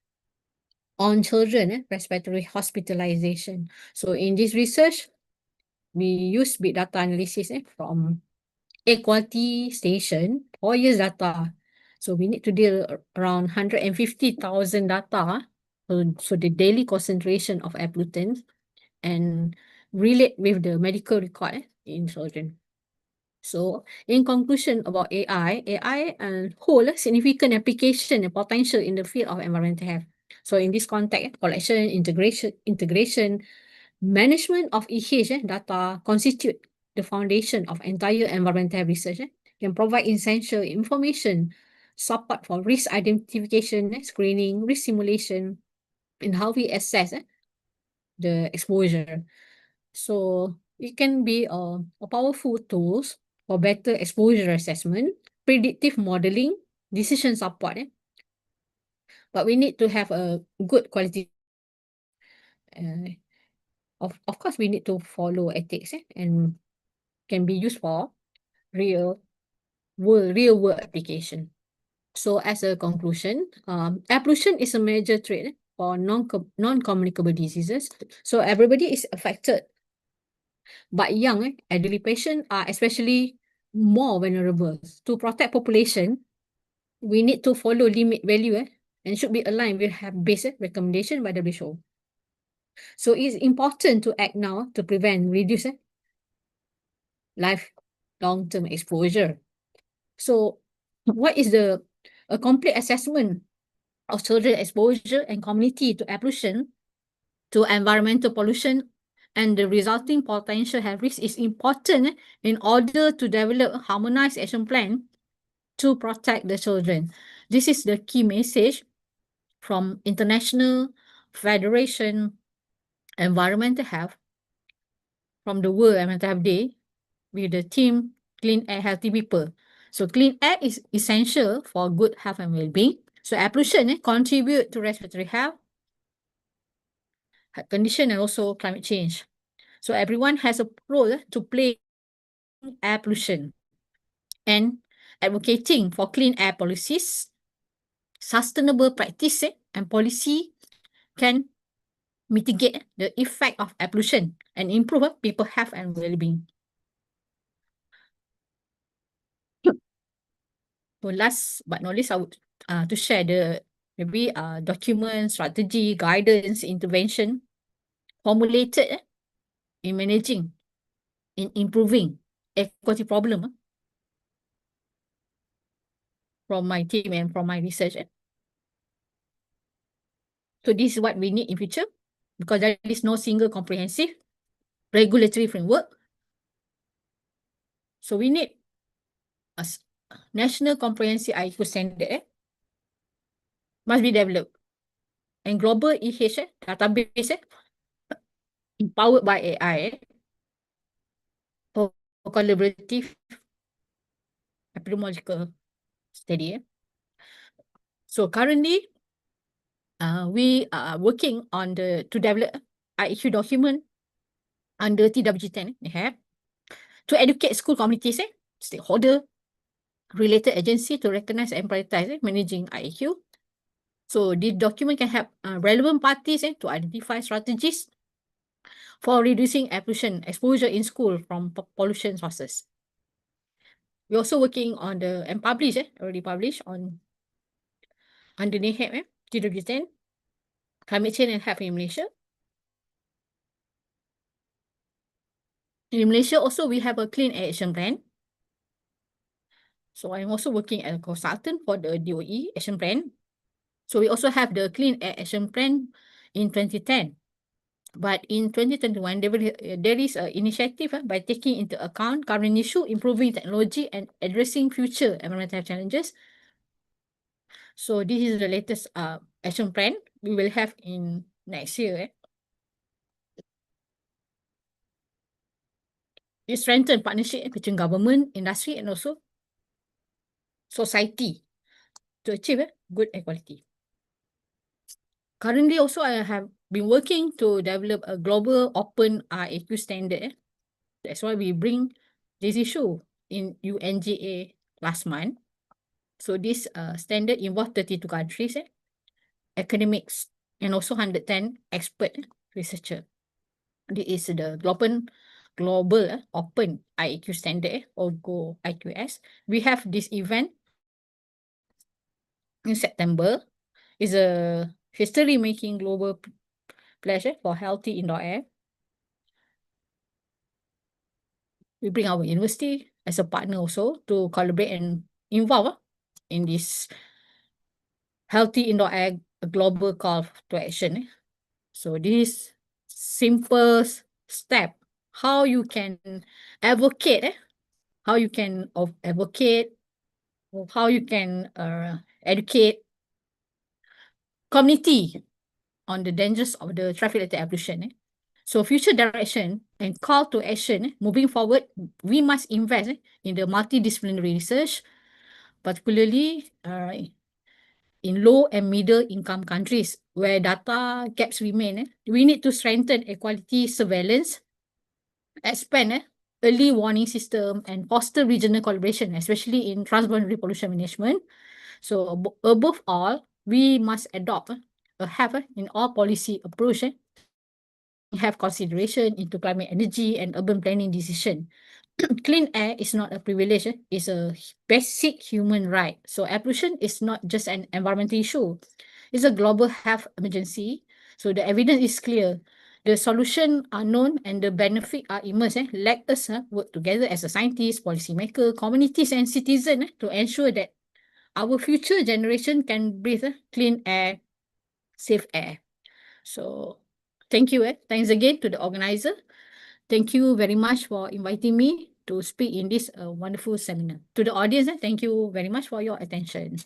on children, respiratory hospitalization. So in this research, we use big data analysis from air quality station, 4 years data. So we need to deal around 150,000 data. So the daily concentration of air pollutants and relate with the medical record in children. So in conclusion about AI hold significant application and potential in the field of environmental health. So in this context, collection, integration, management of EH data constitute the foundation of entire environmental research can provide essential information, support for risk identification, screening, risk simulation, and how we assess the exposure. So it can be a powerful tools for better exposure assessment, predictive modeling, decision support. But we need to have a good quality. Of course, we need to follow ethics and can be used for real world application. So as a conclusion, air pollution is a major threat for non-communicable diseases. So everybody is affected. But young elderly patients are especially more vulnerable. To protect population, we need to follow limit value and should be aligned with basic recommendation by WHO. So it's important to act now to prevent reduce life long-term exposure. So what is a complete assessment of children exposure and community to air pollution, to environmental pollution, and the resulting potential health risk is important in order to develop a harmonized action plan to protect the children. This is the key message from International Federation Environmental Health from the World Environmental Health Day with the theme Clean Air, Healthy People. So clean air is essential for good health and well-being. So air pollution contribute to respiratory health condition and also climate change. So everyone has a role to play in air pollution and advocating for clean air policies, sustainable practice and policy can mitigate the effect of air pollution and improve people's health and well-being. So last but not least, I would to share the maybe document, strategy, guidance, intervention formulated in managing, in improving air quality problem from my team and from my research. So this is what we need in future because there is no single comprehensive regulatory framework. So we need a national comprehensive IEQ standard must be developed and global EH database empowered by AI for collaborative epidemiological study. So currently, we are working on to develop IEQ document under TWG10 to educate school communities, stakeholder, related agency to recognize and prioritize managing IEQ. So this document can help relevant parties to identify strategies for reducing air pollution exposure in school from pollution sources. We're also working on and already published on under NEHAP, TWG10, climate change and health in Malaysia. In Malaysia also, we have a clean air action plan. So I'm also working as a consultant for the DOE action plan. So we also have the clean air action plan in 2010. But in 2021, there is an initiative by taking into account current issue, improving technology, and addressing future environmental challenges. So this is the latest action plan we will have in next year. We strengthen partnership between government, industry, and also society to achieve good air quality. Currently, also, I have been working to develop a global open IEQ standard. That's why we bring this issue in UNGA last month. So this standard involves 32 countries, academics, and also 110 expert researchers. This is the global open IEQ standard or Go IQS. We have this event in September. It's a history-making global pleasure for healthy indoor air. We bring our university as a partner also to collaborate and involve in this healthy indoor air global call to action. So this simple step, how you can advocate how you can advocate, or how you can educate community on the dangers of the traffic-related pollution. So future direction and call to action, moving forward, we must invest in the multidisciplinary research, particularly in low and middle income countries where data gaps remain. We need to strengthen equality surveillance, expand early warning system, and foster regional collaboration, especially in transboundary pollution management. So above all, we must adopt in all policy approach have consideration into climate, energy, and urban planning decision. Clean air is not a privilege, it's a basic human right. So air pollution is not just an environmental issue, it's a global health emergency. So the evidence is clear. The solution are known and the benefit are immense. Let us work together as a scientist, policymaker, communities, and citizens to ensure that our future generation can breathe clean air, safe air. So thank you. Thanks again to the organizer. Thank you very much for inviting me to speak in this wonderful seminar. To the audience, thank you very much for your attention.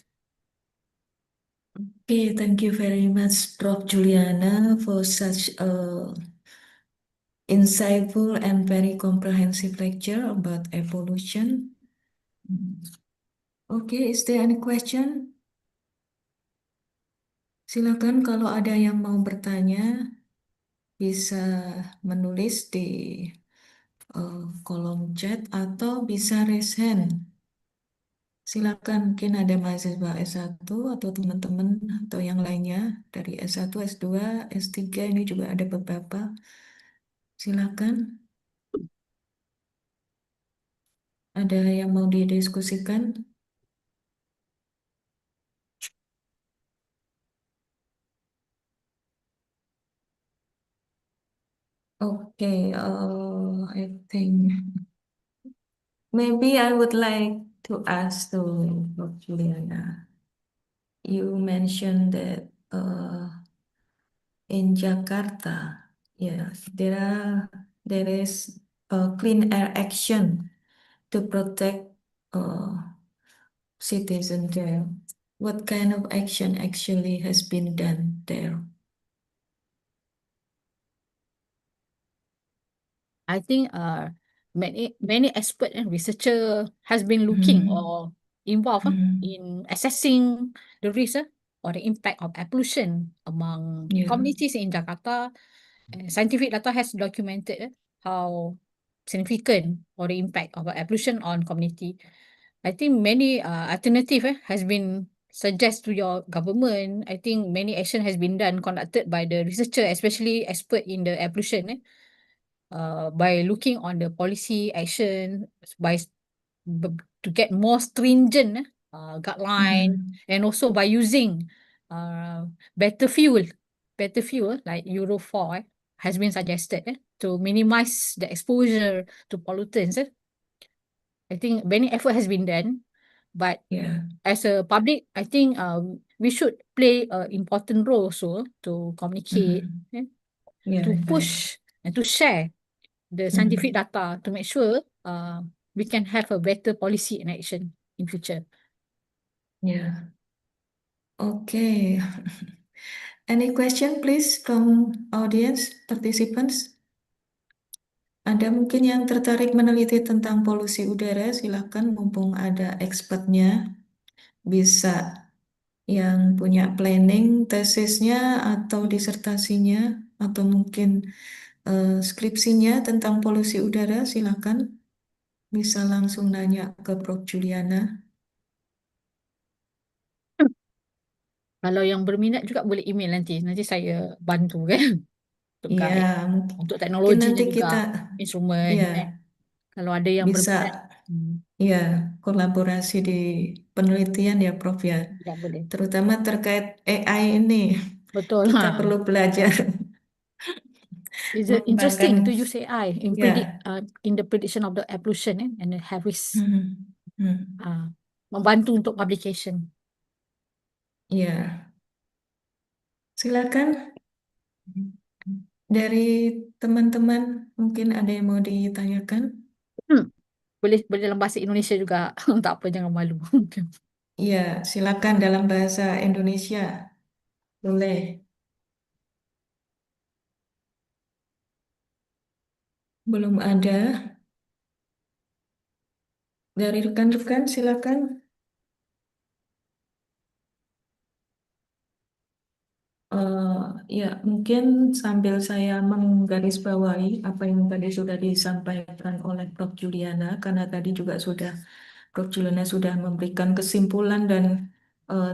Okay, thank you very much, Prof. Juliana, for such a insightful and very comprehensive lecture about evolution. Okay, is there any question? Silakan kalau ada yang mau bertanya, bisa menulis di kolom chat atau bisa raise hand. Silakan, mungkin ada mahasiswa S1 atau teman-teman atau yang lainnya dari S1, S2, S3, ini juga ada beberapa. Silakan. Ada yang mau didiskusikan? Okay, I think maybe I would like to ask to Prof. Juliana. You mentioned that in Jakarta, yes, there is a clean air action to protect citizens there. What kind of action actually has been done there? I think many expert and researcher has been looking or involved in assessing the risk or the impact of air pollution among Yeah. communities in Jakarta. Scientific data has documented how significant or the impact of air pollution on community. I think many alternative has been suggest to your government. I think many action has been done conducted by the researcher, especially expert in the air pollution. By looking on the policy action, to get more stringent guideline, and also by using better fuel like Euro 4 has been suggested to minimize the exposure to pollutants. I think many effort has been done, but Yeah. as a public, I think we should play an important role also to communicate, Yeah, to right. push and to share the scientific data to make sure we can have a better policy and action in future. Yeah. Okay. Any question please from audience participants? Ada mungkin yang tertarik meneliti tentang polusi udara, silakan mumpung ada expertnya. Bisa yang punya planning tesisnya atau disertasinya atau mungkin skripsinya tentang polusi udara, silakan bisa langsung nanya ke Prof. Juliana. Kalau yang berminat juga boleh email nanti saya bantu kan untuk guide, Iya, untuk mungkin teknologinya nanti juga, kita instrumen. Kalau ada yang bisa berminat, ya kolaborasi di penelitian ya Prof ya. tidak boleh. Terutama terkait AI ini. Betul. Kita perlu belajar It's interesting mengembangkan to use AI in ya. in the prediction of the air pollution and the health risk. Membantu untuk publication. Ya. Silakan. Dari teman-teman mungkin ada yang mau ditanyakan? boleh dalam bahasa Indonesia juga. Tak apa, jangan malu. Ya, silakan dalam bahasa Indonesia. Boleh. Belum ada. Dari rekan-rekan silakan. Ya, mungkin sambil saya menggarisbawahi apa yang tadi sudah disampaikan oleh Prof. Juliana, karena tadi juga Prof. Juliana sudah memberikan kesimpulan dan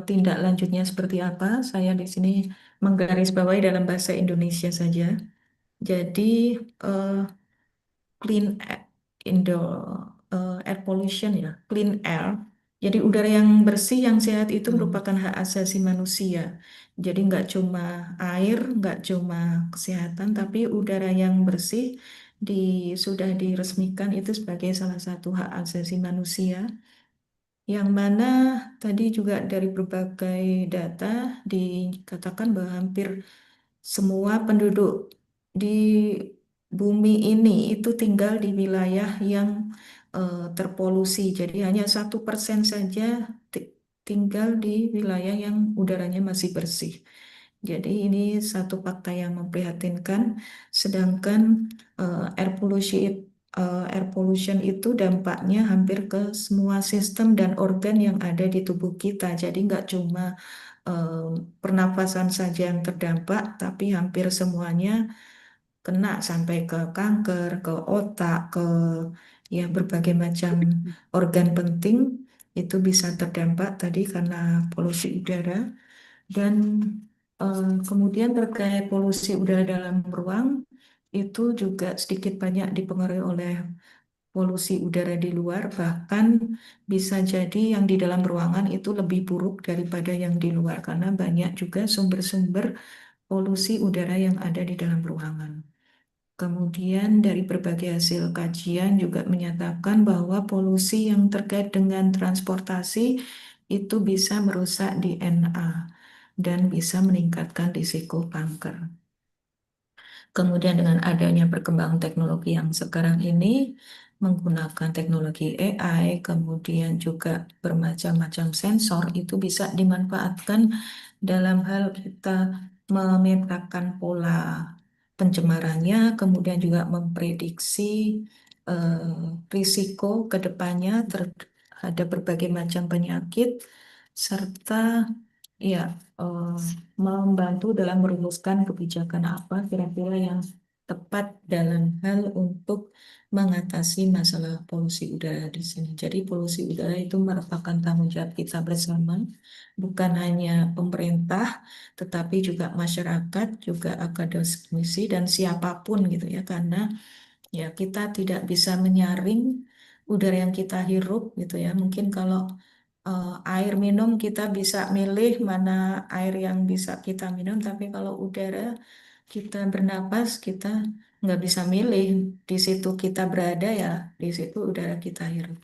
tindak lanjutnya seperti apa. Saya di sini menggarisbawahi dalam bahasa Indonesia saja. Jadi, clean air pollution ya, clean air. Jadi udara yang bersih, yang sehat itu merupakan hak asasi manusia. Jadi nggak cuma air, nggak cuma kesehatan, tapi udara yang bersih sudah diresmikan itu sebagai salah satu hak asasi manusia. Yang mana tadi juga dari berbagai data dikatakan bahwa hampir semua penduduk di bumi ini itu tinggal di wilayah yang terpolusi. Jadi hanya 1% saja tinggal di wilayah yang udaranya masih bersih. Jadi ini satu fakta yang memprihatinkan. Sedangkan air pollution itu dampaknya hampir ke semua sistem dan organ yang ada di tubuh kita. Jadi nggak cuma eh, pernafasan saja yang terdampak, tapi hampir semuanya kena sampai ke kanker, ke otak, ke ya berbagai macam organ penting itu bisa terdampak tadi karena polusi udara. Dan kemudian terkait polusi udara dalam ruang itu juga sedikit banyak dipengaruhi oleh polusi udara di luar, bahkan bisa jadi yang di dalam ruangan itu lebih buruk daripada yang di luar karena banyak juga sumber-sumber polusi udara yang ada di dalam ruangan. Kemudian dari berbagai hasil kajian juga menyatakan bahwa polusi yang terkait dengan transportasi itu bisa merusak DNA dan bisa meningkatkan risiko kanker. Kemudian dengan adanya perkembangan teknologi yang sekarang ini menggunakan teknologi AI, kemudian juga bermacam-macam sensor itu bisa dimanfaatkan dalam hal kita memetakan pola pencemarannya, kemudian juga memprediksi risiko ke depannya terhadap berbagai macam penyakit, serta ya membantu dalam merumuskan kebijakan apa kira-kira yang tepat dalam hal untuk mengatasi masalah polusi udara di sini. Jadi polusi udara itu merupakan tanggung jawab kita bersama, bukan hanya pemerintah, tetapi juga masyarakat, juga akademisi dan siapapun gitu ya, karena ya kita tidak bisa menyaring udara yang kita hirup gitu ya. Mungkin kalau air minum kita bisa milih mana air yang bisa kita minum, tapi kalau udara kita bernapas kita nggak bisa milih di situ kita berada ya, di situ udara kita hirup.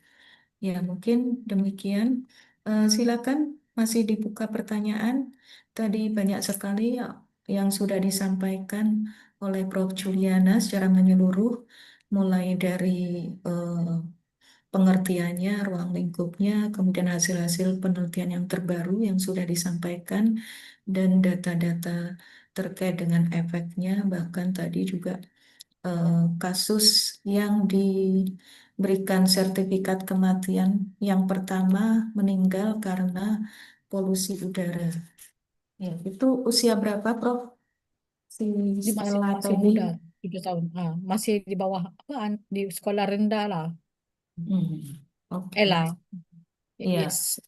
Ya mungkin demikian. Silakan masih dibuka pertanyaan. Tadi banyak sekali yang sudah disampaikan oleh Prof. Juliana secara menyeluruh, mulai dari pengertiannya, ruang lingkupnya, kemudian hasil-hasil penelitian yang terbaru yang sudah disampaikan, dan data-data terkait dengan efeknya, bahkan tadi juga kasus yang diberikan sertifikat kematian yang pertama meninggal karena polusi udara. Ya, itu usia berapa, Prof? Si Dia masih Stella masih tadi? muda, 7 tahun. Masih di bawah di sekolah rendah lah. Oke. Ella. Ya. Yes.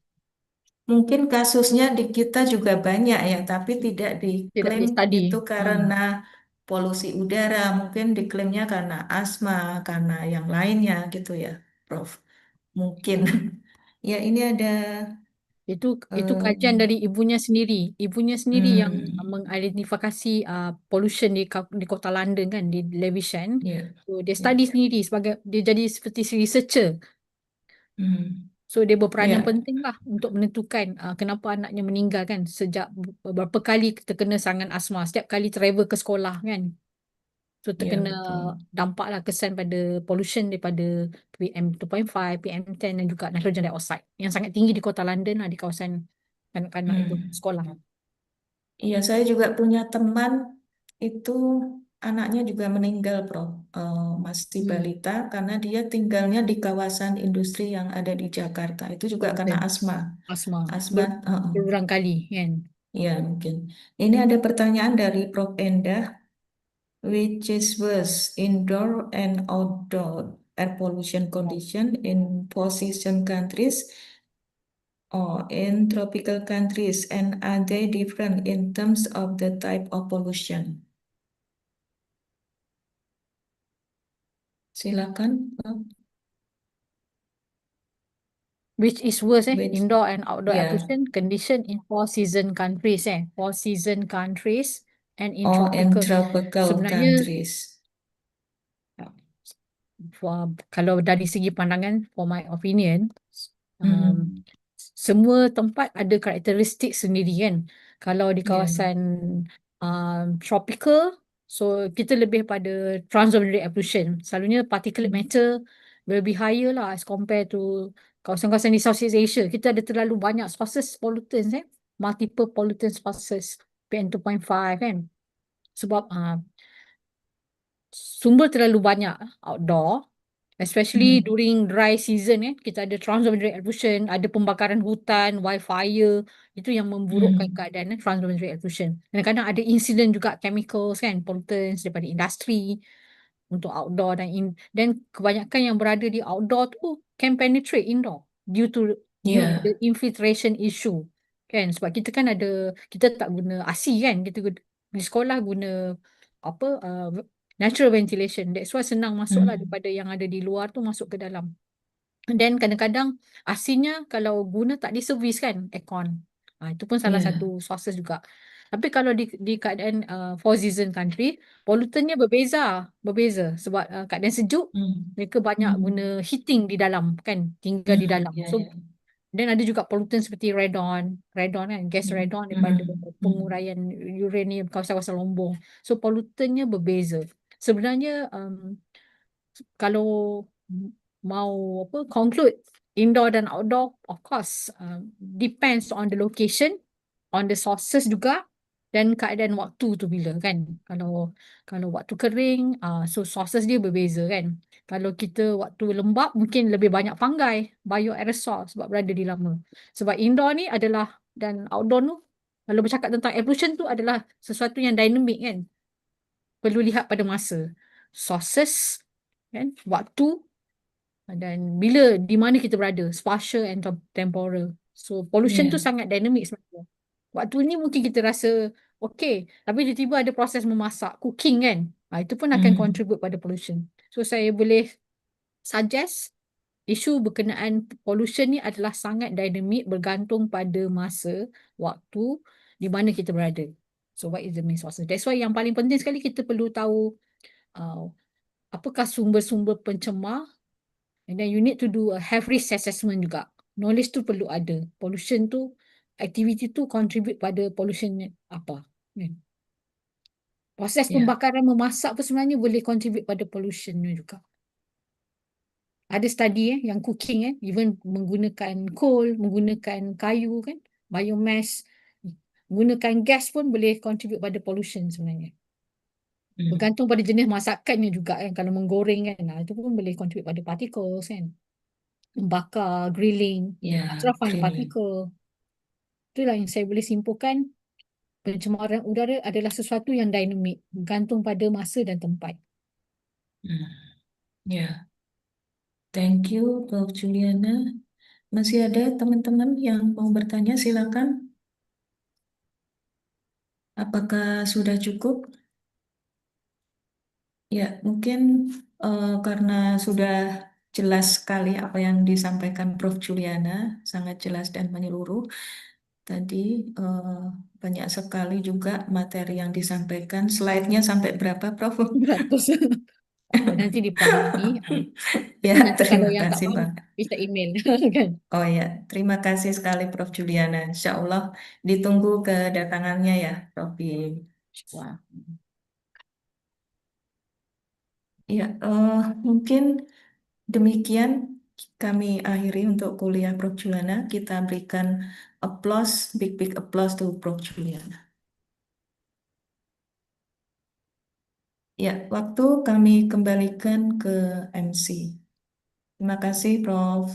Mungkin kasusnya di kita juga banyak ya, tapi tidak Tidak diklaim di-study. itu karena polusi udara, mungkin diklaimnya karena asma, karena yang lainnya gitu ya, Prof. Mungkin. Ya, ini ada Itu kajian dari ibunya sendiri. Ibunya sendiri yang mengidentifikasi pollution di kota London kan, di Lewisham. ya, So, dia study sendiri sebagai dia jadi seperti researcher. So dia berperanan ya, penting lah untuk menentukan kenapa anaknya meninggal kan sejak berapa kali terkena serangan asma setiap kali travel ke sekolah kan. So Ya, terkena betul. dampak lah kesan pada pollution daripada PM2.5, PM10 dan juga nitrogen dioxide yang sangat tinggi di kota London lah, di kawasan kanak-kanak ibu sekolah. Iya, saya juga punya teman itu anaknya juga meninggal, Prof. Masih balita karena dia tinggalnya di kawasan industri yang ada di Jakarta. Itu juga karena asma. Asma. Asma, Berulang kali kan. ya mungkin. Ini ada pertanyaan dari Prof. Endah. Which is worse, indoor and outdoor air pollution condition in four-season countries or in tropical countries, and are they different in terms of the type of pollution? Silakan. Prof. Which is worse Which, indoor and outdoor air yeah, pollution condition in four-season countries four-season countries and in or in tropical. tropical Sebenarnya countries. kalau dari segi pandangan, for my opinion, semua tempat ada karakteristik sendiri kan. Kalau di Yeah. kawasan tropical, so kita lebih pada transboundary air pollution. Selalunya particulate matter will be higher lah as compared to kawasan-kawasan di Southeast Asia. Kita ada terlalu banyak sources pollutants multiple pollutant sources, PM2.5 kan. Sebab sumber terlalu banyak outdoor, especially during dry season kita ada transboundary air pollution, ada pembakaran hutan, wildfire, itu yang memburukkan keadaan transboundary air pollution. Kadang-kadang ada insiden juga chemicals kan, pollutants daripada industri untuk outdoor dan kebanyakan yang berada di outdoor tu can penetrate indoor due to the infiltration issue kan, sebab kita kan kita tak guna AC kan, kita di sekolah guna natural ventilation. That's why senang masuk lah daripada yang ada di luar tu masuk ke dalam. Dan kadang-kadang AC-nya kalau guna tak diservis kan, aircon. Itu pun salah satu sources juga. Tapi kalau di keadaan four season country, pollutannya berbeza sebab keadaan sejuk, mereka banyak guna heating di dalam kan, tinggal di dalam. So dan ada juga pollutan seperti radon kan, gas radon daripada penguraian uranium kawasan-kawasan Lombok. So pollutannya berbeza. Sebenarnya kalau mau conclude indoor dan outdoor, of course depends on the location, on the sources juga, dan keadaan waktu tu bila kan. Kalau waktu kering, so sources dia berbeza kan. Kalau kita waktu lembap mungkin lebih banyak fungi, bioaerosol sebab berada di lama. Sebab indoor ni adalah dan outdoor tu, kalau bercakap tentang air pollution tu adalah sesuatu yang dynamic kan. Perlu lihat pada masa, sources kan, waktu dan bila di mana kita berada, spatial and temporal. So pollution tu sangat dynamic sebenarnya. Waktu ni mungkin kita rasa okey, tapi tiba-tiba ada proses memasak, cooking kan. Itu pun akan contribute pada pollution. So saya boleh suggest isu berkenaan pollution ni adalah sangat dynamic, bergantung pada masa, waktu, di mana kita berada. So what is the main sources? That's why yang paling penting sekali kita perlu tahu apakah sumber-sumber pencemar, and then you need to do a health risk assessment juga. Knowledge tu perlu ada. Pollution tu, activity tu contribute pada pollution apa. Proses pembakaran memasak pun sebenarnya boleh contribute pada pollution juga. Ada study yang cooking even menggunakan coal, menggunakan kayu kan, biomass, menggunakan gas pun boleh contribute pada pollution sebenarnya. Bergantung pada jenis masakannya juga kan. Kalau menggoreng kan, itu pun boleh contribute pada particles kan. Membakar, grilling, ultrafine particle. Itulah yang saya boleh simpulkan, pencemaran udara adalah sesuatu yang dinamik, bergantung pada masa dan tempat. Thank you, Prof. Juliana. Masih ada teman-teman yang mau bertanya, silakan. Apakah sudah cukup? Ya, mungkin karena sudah jelas sekali apa yang disampaikan Prof. Juliana, sangat jelas dan menyeluruh. Tadi banyak sekali juga materi yang disampaikan. Slide-nya sampai berapa, Prof? 100. Nanti dipahami. Ya, Nanti kalau terima yang tak kasih, faham, Pak. bisa email. Kan? Oh ya, terima kasih sekali Prof. Juliana. Insya Allah ditunggu kedatangannya ya, Prof. Wah. Ya, mungkin demikian kami akhiri untuk kuliah Prof. Juliana. Kita berikan applause, big applause to Prof. Juliana. Ya, waktu kami kembalikan ke MC. Terima kasih Prof.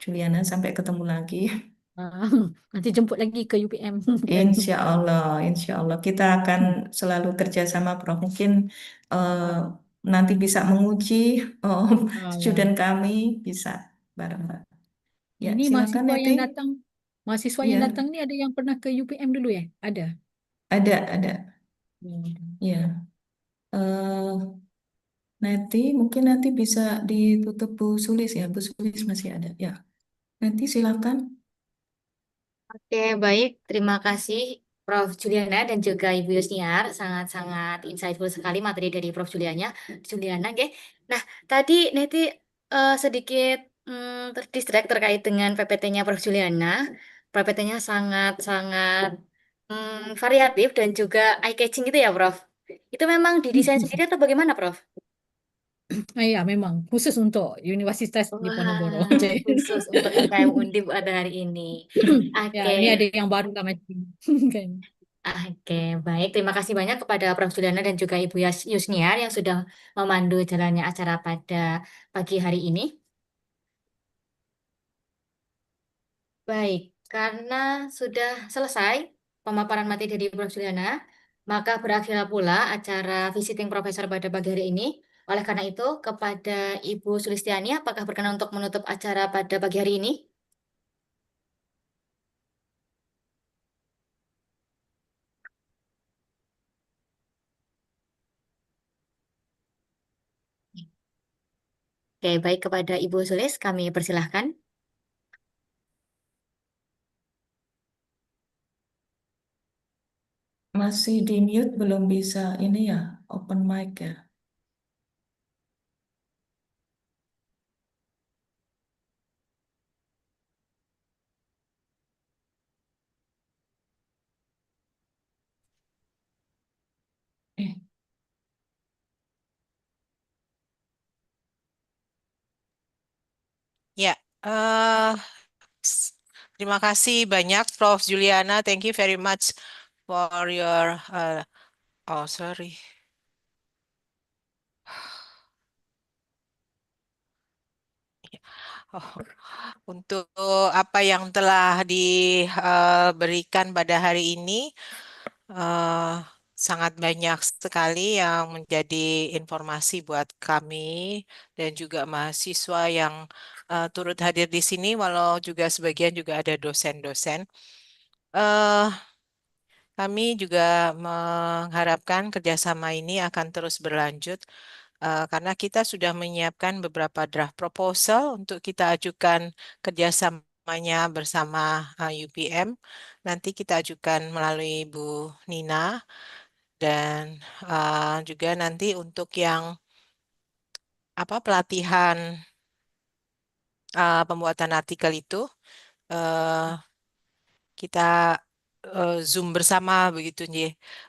Juliana, sampai ketemu lagi. Nanti jemput lagi ke UPM. Insya Allah kita akan selalu kerjasama, Prof. Mungkin nanti bisa menguji Ya. student kami bisa bareng-bareng. Ya, Ini silakan Neti. mahasiswa Ya, yang datang ni ada yang pernah ke UPM dulu ya? Ada. ada. Ya, eh Neti mungkin nanti bisa ditutup Bu Sulis ya. Bu Sulis masih ada. Ya, Neti silakan. Oke, baik. Terima kasih Prof. Juliana dan juga Ibu Yusniar. Sangat-sangat insightful sekali materi dari Prof. Juliana, oke. Nah, tadi Neti sedikit terdistract terkait dengan PPT-nya Prof. Juliana. PPT-nya sangat-sangat variatif dan juga eye-catching gitu ya, Prof. Itu memang didesain sendiri atau bagaimana, Prof? Ya, memang khusus untuk Universitas Diponegoro. Wah, khusus untuk FKM Undip pada hari ini. Ya, Oke. ini ada yang baru lah macam kan. Oke, baik. Terima kasih banyak kepada Prof. Juliana dan juga Ibu Yusniar yang sudah memandu jalannya acara pada pagi hari ini. Baik, karena sudah selesai pemaparan materi dari Prof. Juliana, maka berakhirlah pula acara visiting profesor pada pagi hari ini. Oleh karena itu, kepada Ibu Sulistiani, apakah berkenan untuk menutup acara pada pagi hari ini? Oke, baik kepada Ibu Sulis, kami persilahkan. Masih di mute, belum bisa ini ya, open mic ya. Eh, Ya, terima kasih banyak Prof. Juliana. Thank you very much for your oh sorry. Oh, untuk apa yang telah diberikan pada hari ini, eh, sangat banyak sekali yang menjadi informasi buat kami dan juga mahasiswa yang turut hadir di sini, walau juga sebagian juga ada dosen-dosen. eh Kami juga mengharapkan kerjasama ini akan terus berlanjut karena kita sudah menyiapkan beberapa draft proposal untuk kita ajukan kerjasamanya bersama UPM. Nanti kita ajukan melalui Bu Nina dan juga nanti untuk yang pelatihan pembuatan artikel itu eh, kita Zoom bersama begitu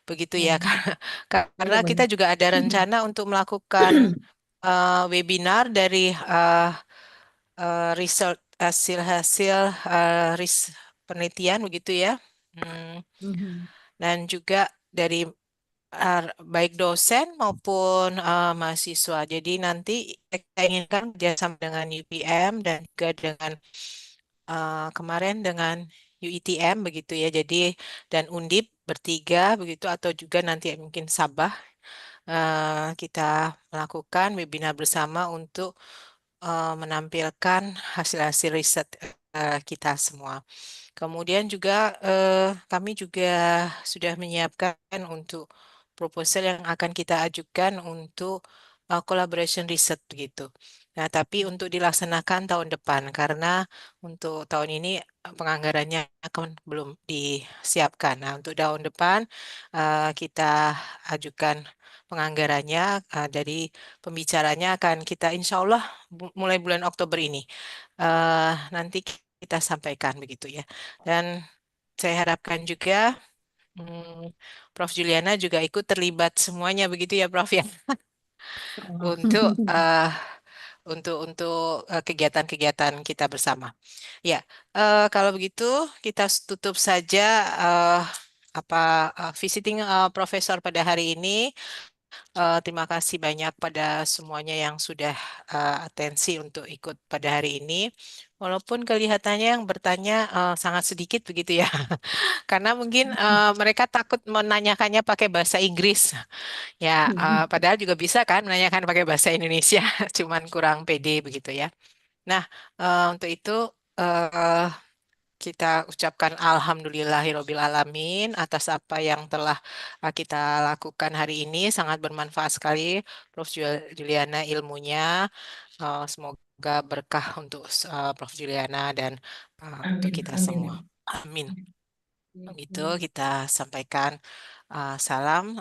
begitu ya karena kita boleh. juga ada rencana untuk melakukan webinar dari research hasil-hasil penelitian begitu ya. Dan juga dari baik dosen maupun mahasiswa. Jadi nanti kita inginkan kerjasama dengan UPM dan juga dengan kemarin dengan UITM begitu ya. Jadi dan Undip bertiga begitu atau juga nanti mungkin Sabah kita melakukan webinar bersama untuk menampilkan hasil-hasil riset kita semua. Kemudian juga kami juga sudah menyiapkan untuk proposal yang akan kita ajukan untuk collaboration riset begitu. Nah, tapi untuk dilaksanakan tahun depan karena untuk tahun ini penganggarannya akan belum disiapkan. Nah, untuk tahun depan kita ajukan penganggarannya dari pembicaranya akan kita insya Allah mulai bulan Oktober ini nanti kita sampaikan begitu ya. Dan saya harapkan juga Prof. Juliana juga ikut terlibat semuanya begitu ya Prof ya. untuk kegiatan-kegiatan kita bersama. Ya, kalau begitu kita tutup saja eh, visiting profesor pada hari ini. Terima kasih banyak pada semuanya yang sudah atensi untuk ikut pada hari ini. Walaupun kelihatannya yang bertanya sangat sedikit begitu ya, karena mungkin mereka takut menanyakannya pakai bahasa Inggris. Ya, padahal juga bisa kan menanyakan pakai bahasa Indonesia, cuman kurang pede begitu ya. Nah, untuk itu eh, kita ucapkan alhamdulillahirobbil alamin atas apa yang telah kita lakukan hari ini. Sangat bermanfaat sekali, Prof. Juliana ilmunya. Semoga berkah untuk Prof. Juliana dan untuk Amin, kita amin. semua. Amin. Begitu kita sampaikan salam.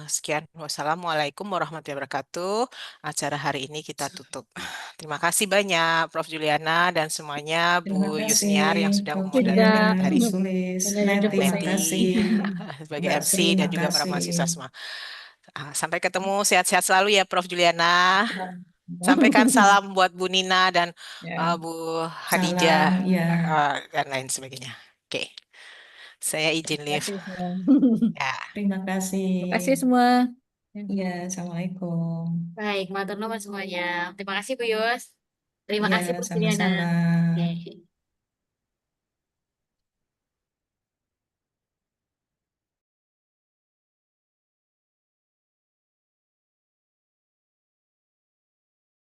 Sekian. Wassalamualaikum warahmatullahi wabarakatuh. Acara hari ini kita tutup. Terima kasih banyak Prof. Juliana dan semuanya Terima Bu kasih, Yusniar yang sudah Prof. memoderate Tidak. Juliana, hari Mas ini. Sulis, Pleasure Dan Neti, jumpa Neti makasih. sebagai Mbak MC Sri, dan juga para makasih. mahasiswa semua. Sampai ketemu, sehat-sehat selalu ya Prof. Juliana. Sampaikan salam buat Bu Nina dan Ya, Bu salam, Hadijah ya. dan lain sebagainya. Oke, saya izin Terima live. kasih semua. Ya. Terima kasih. Terima kasih semua. Ya, Assalamualaikum. Baik, matur nuwun semuanya. Terima kasih Bu Yus. Terima Ya, kasih Bu Juliana. sama-sama. Oke.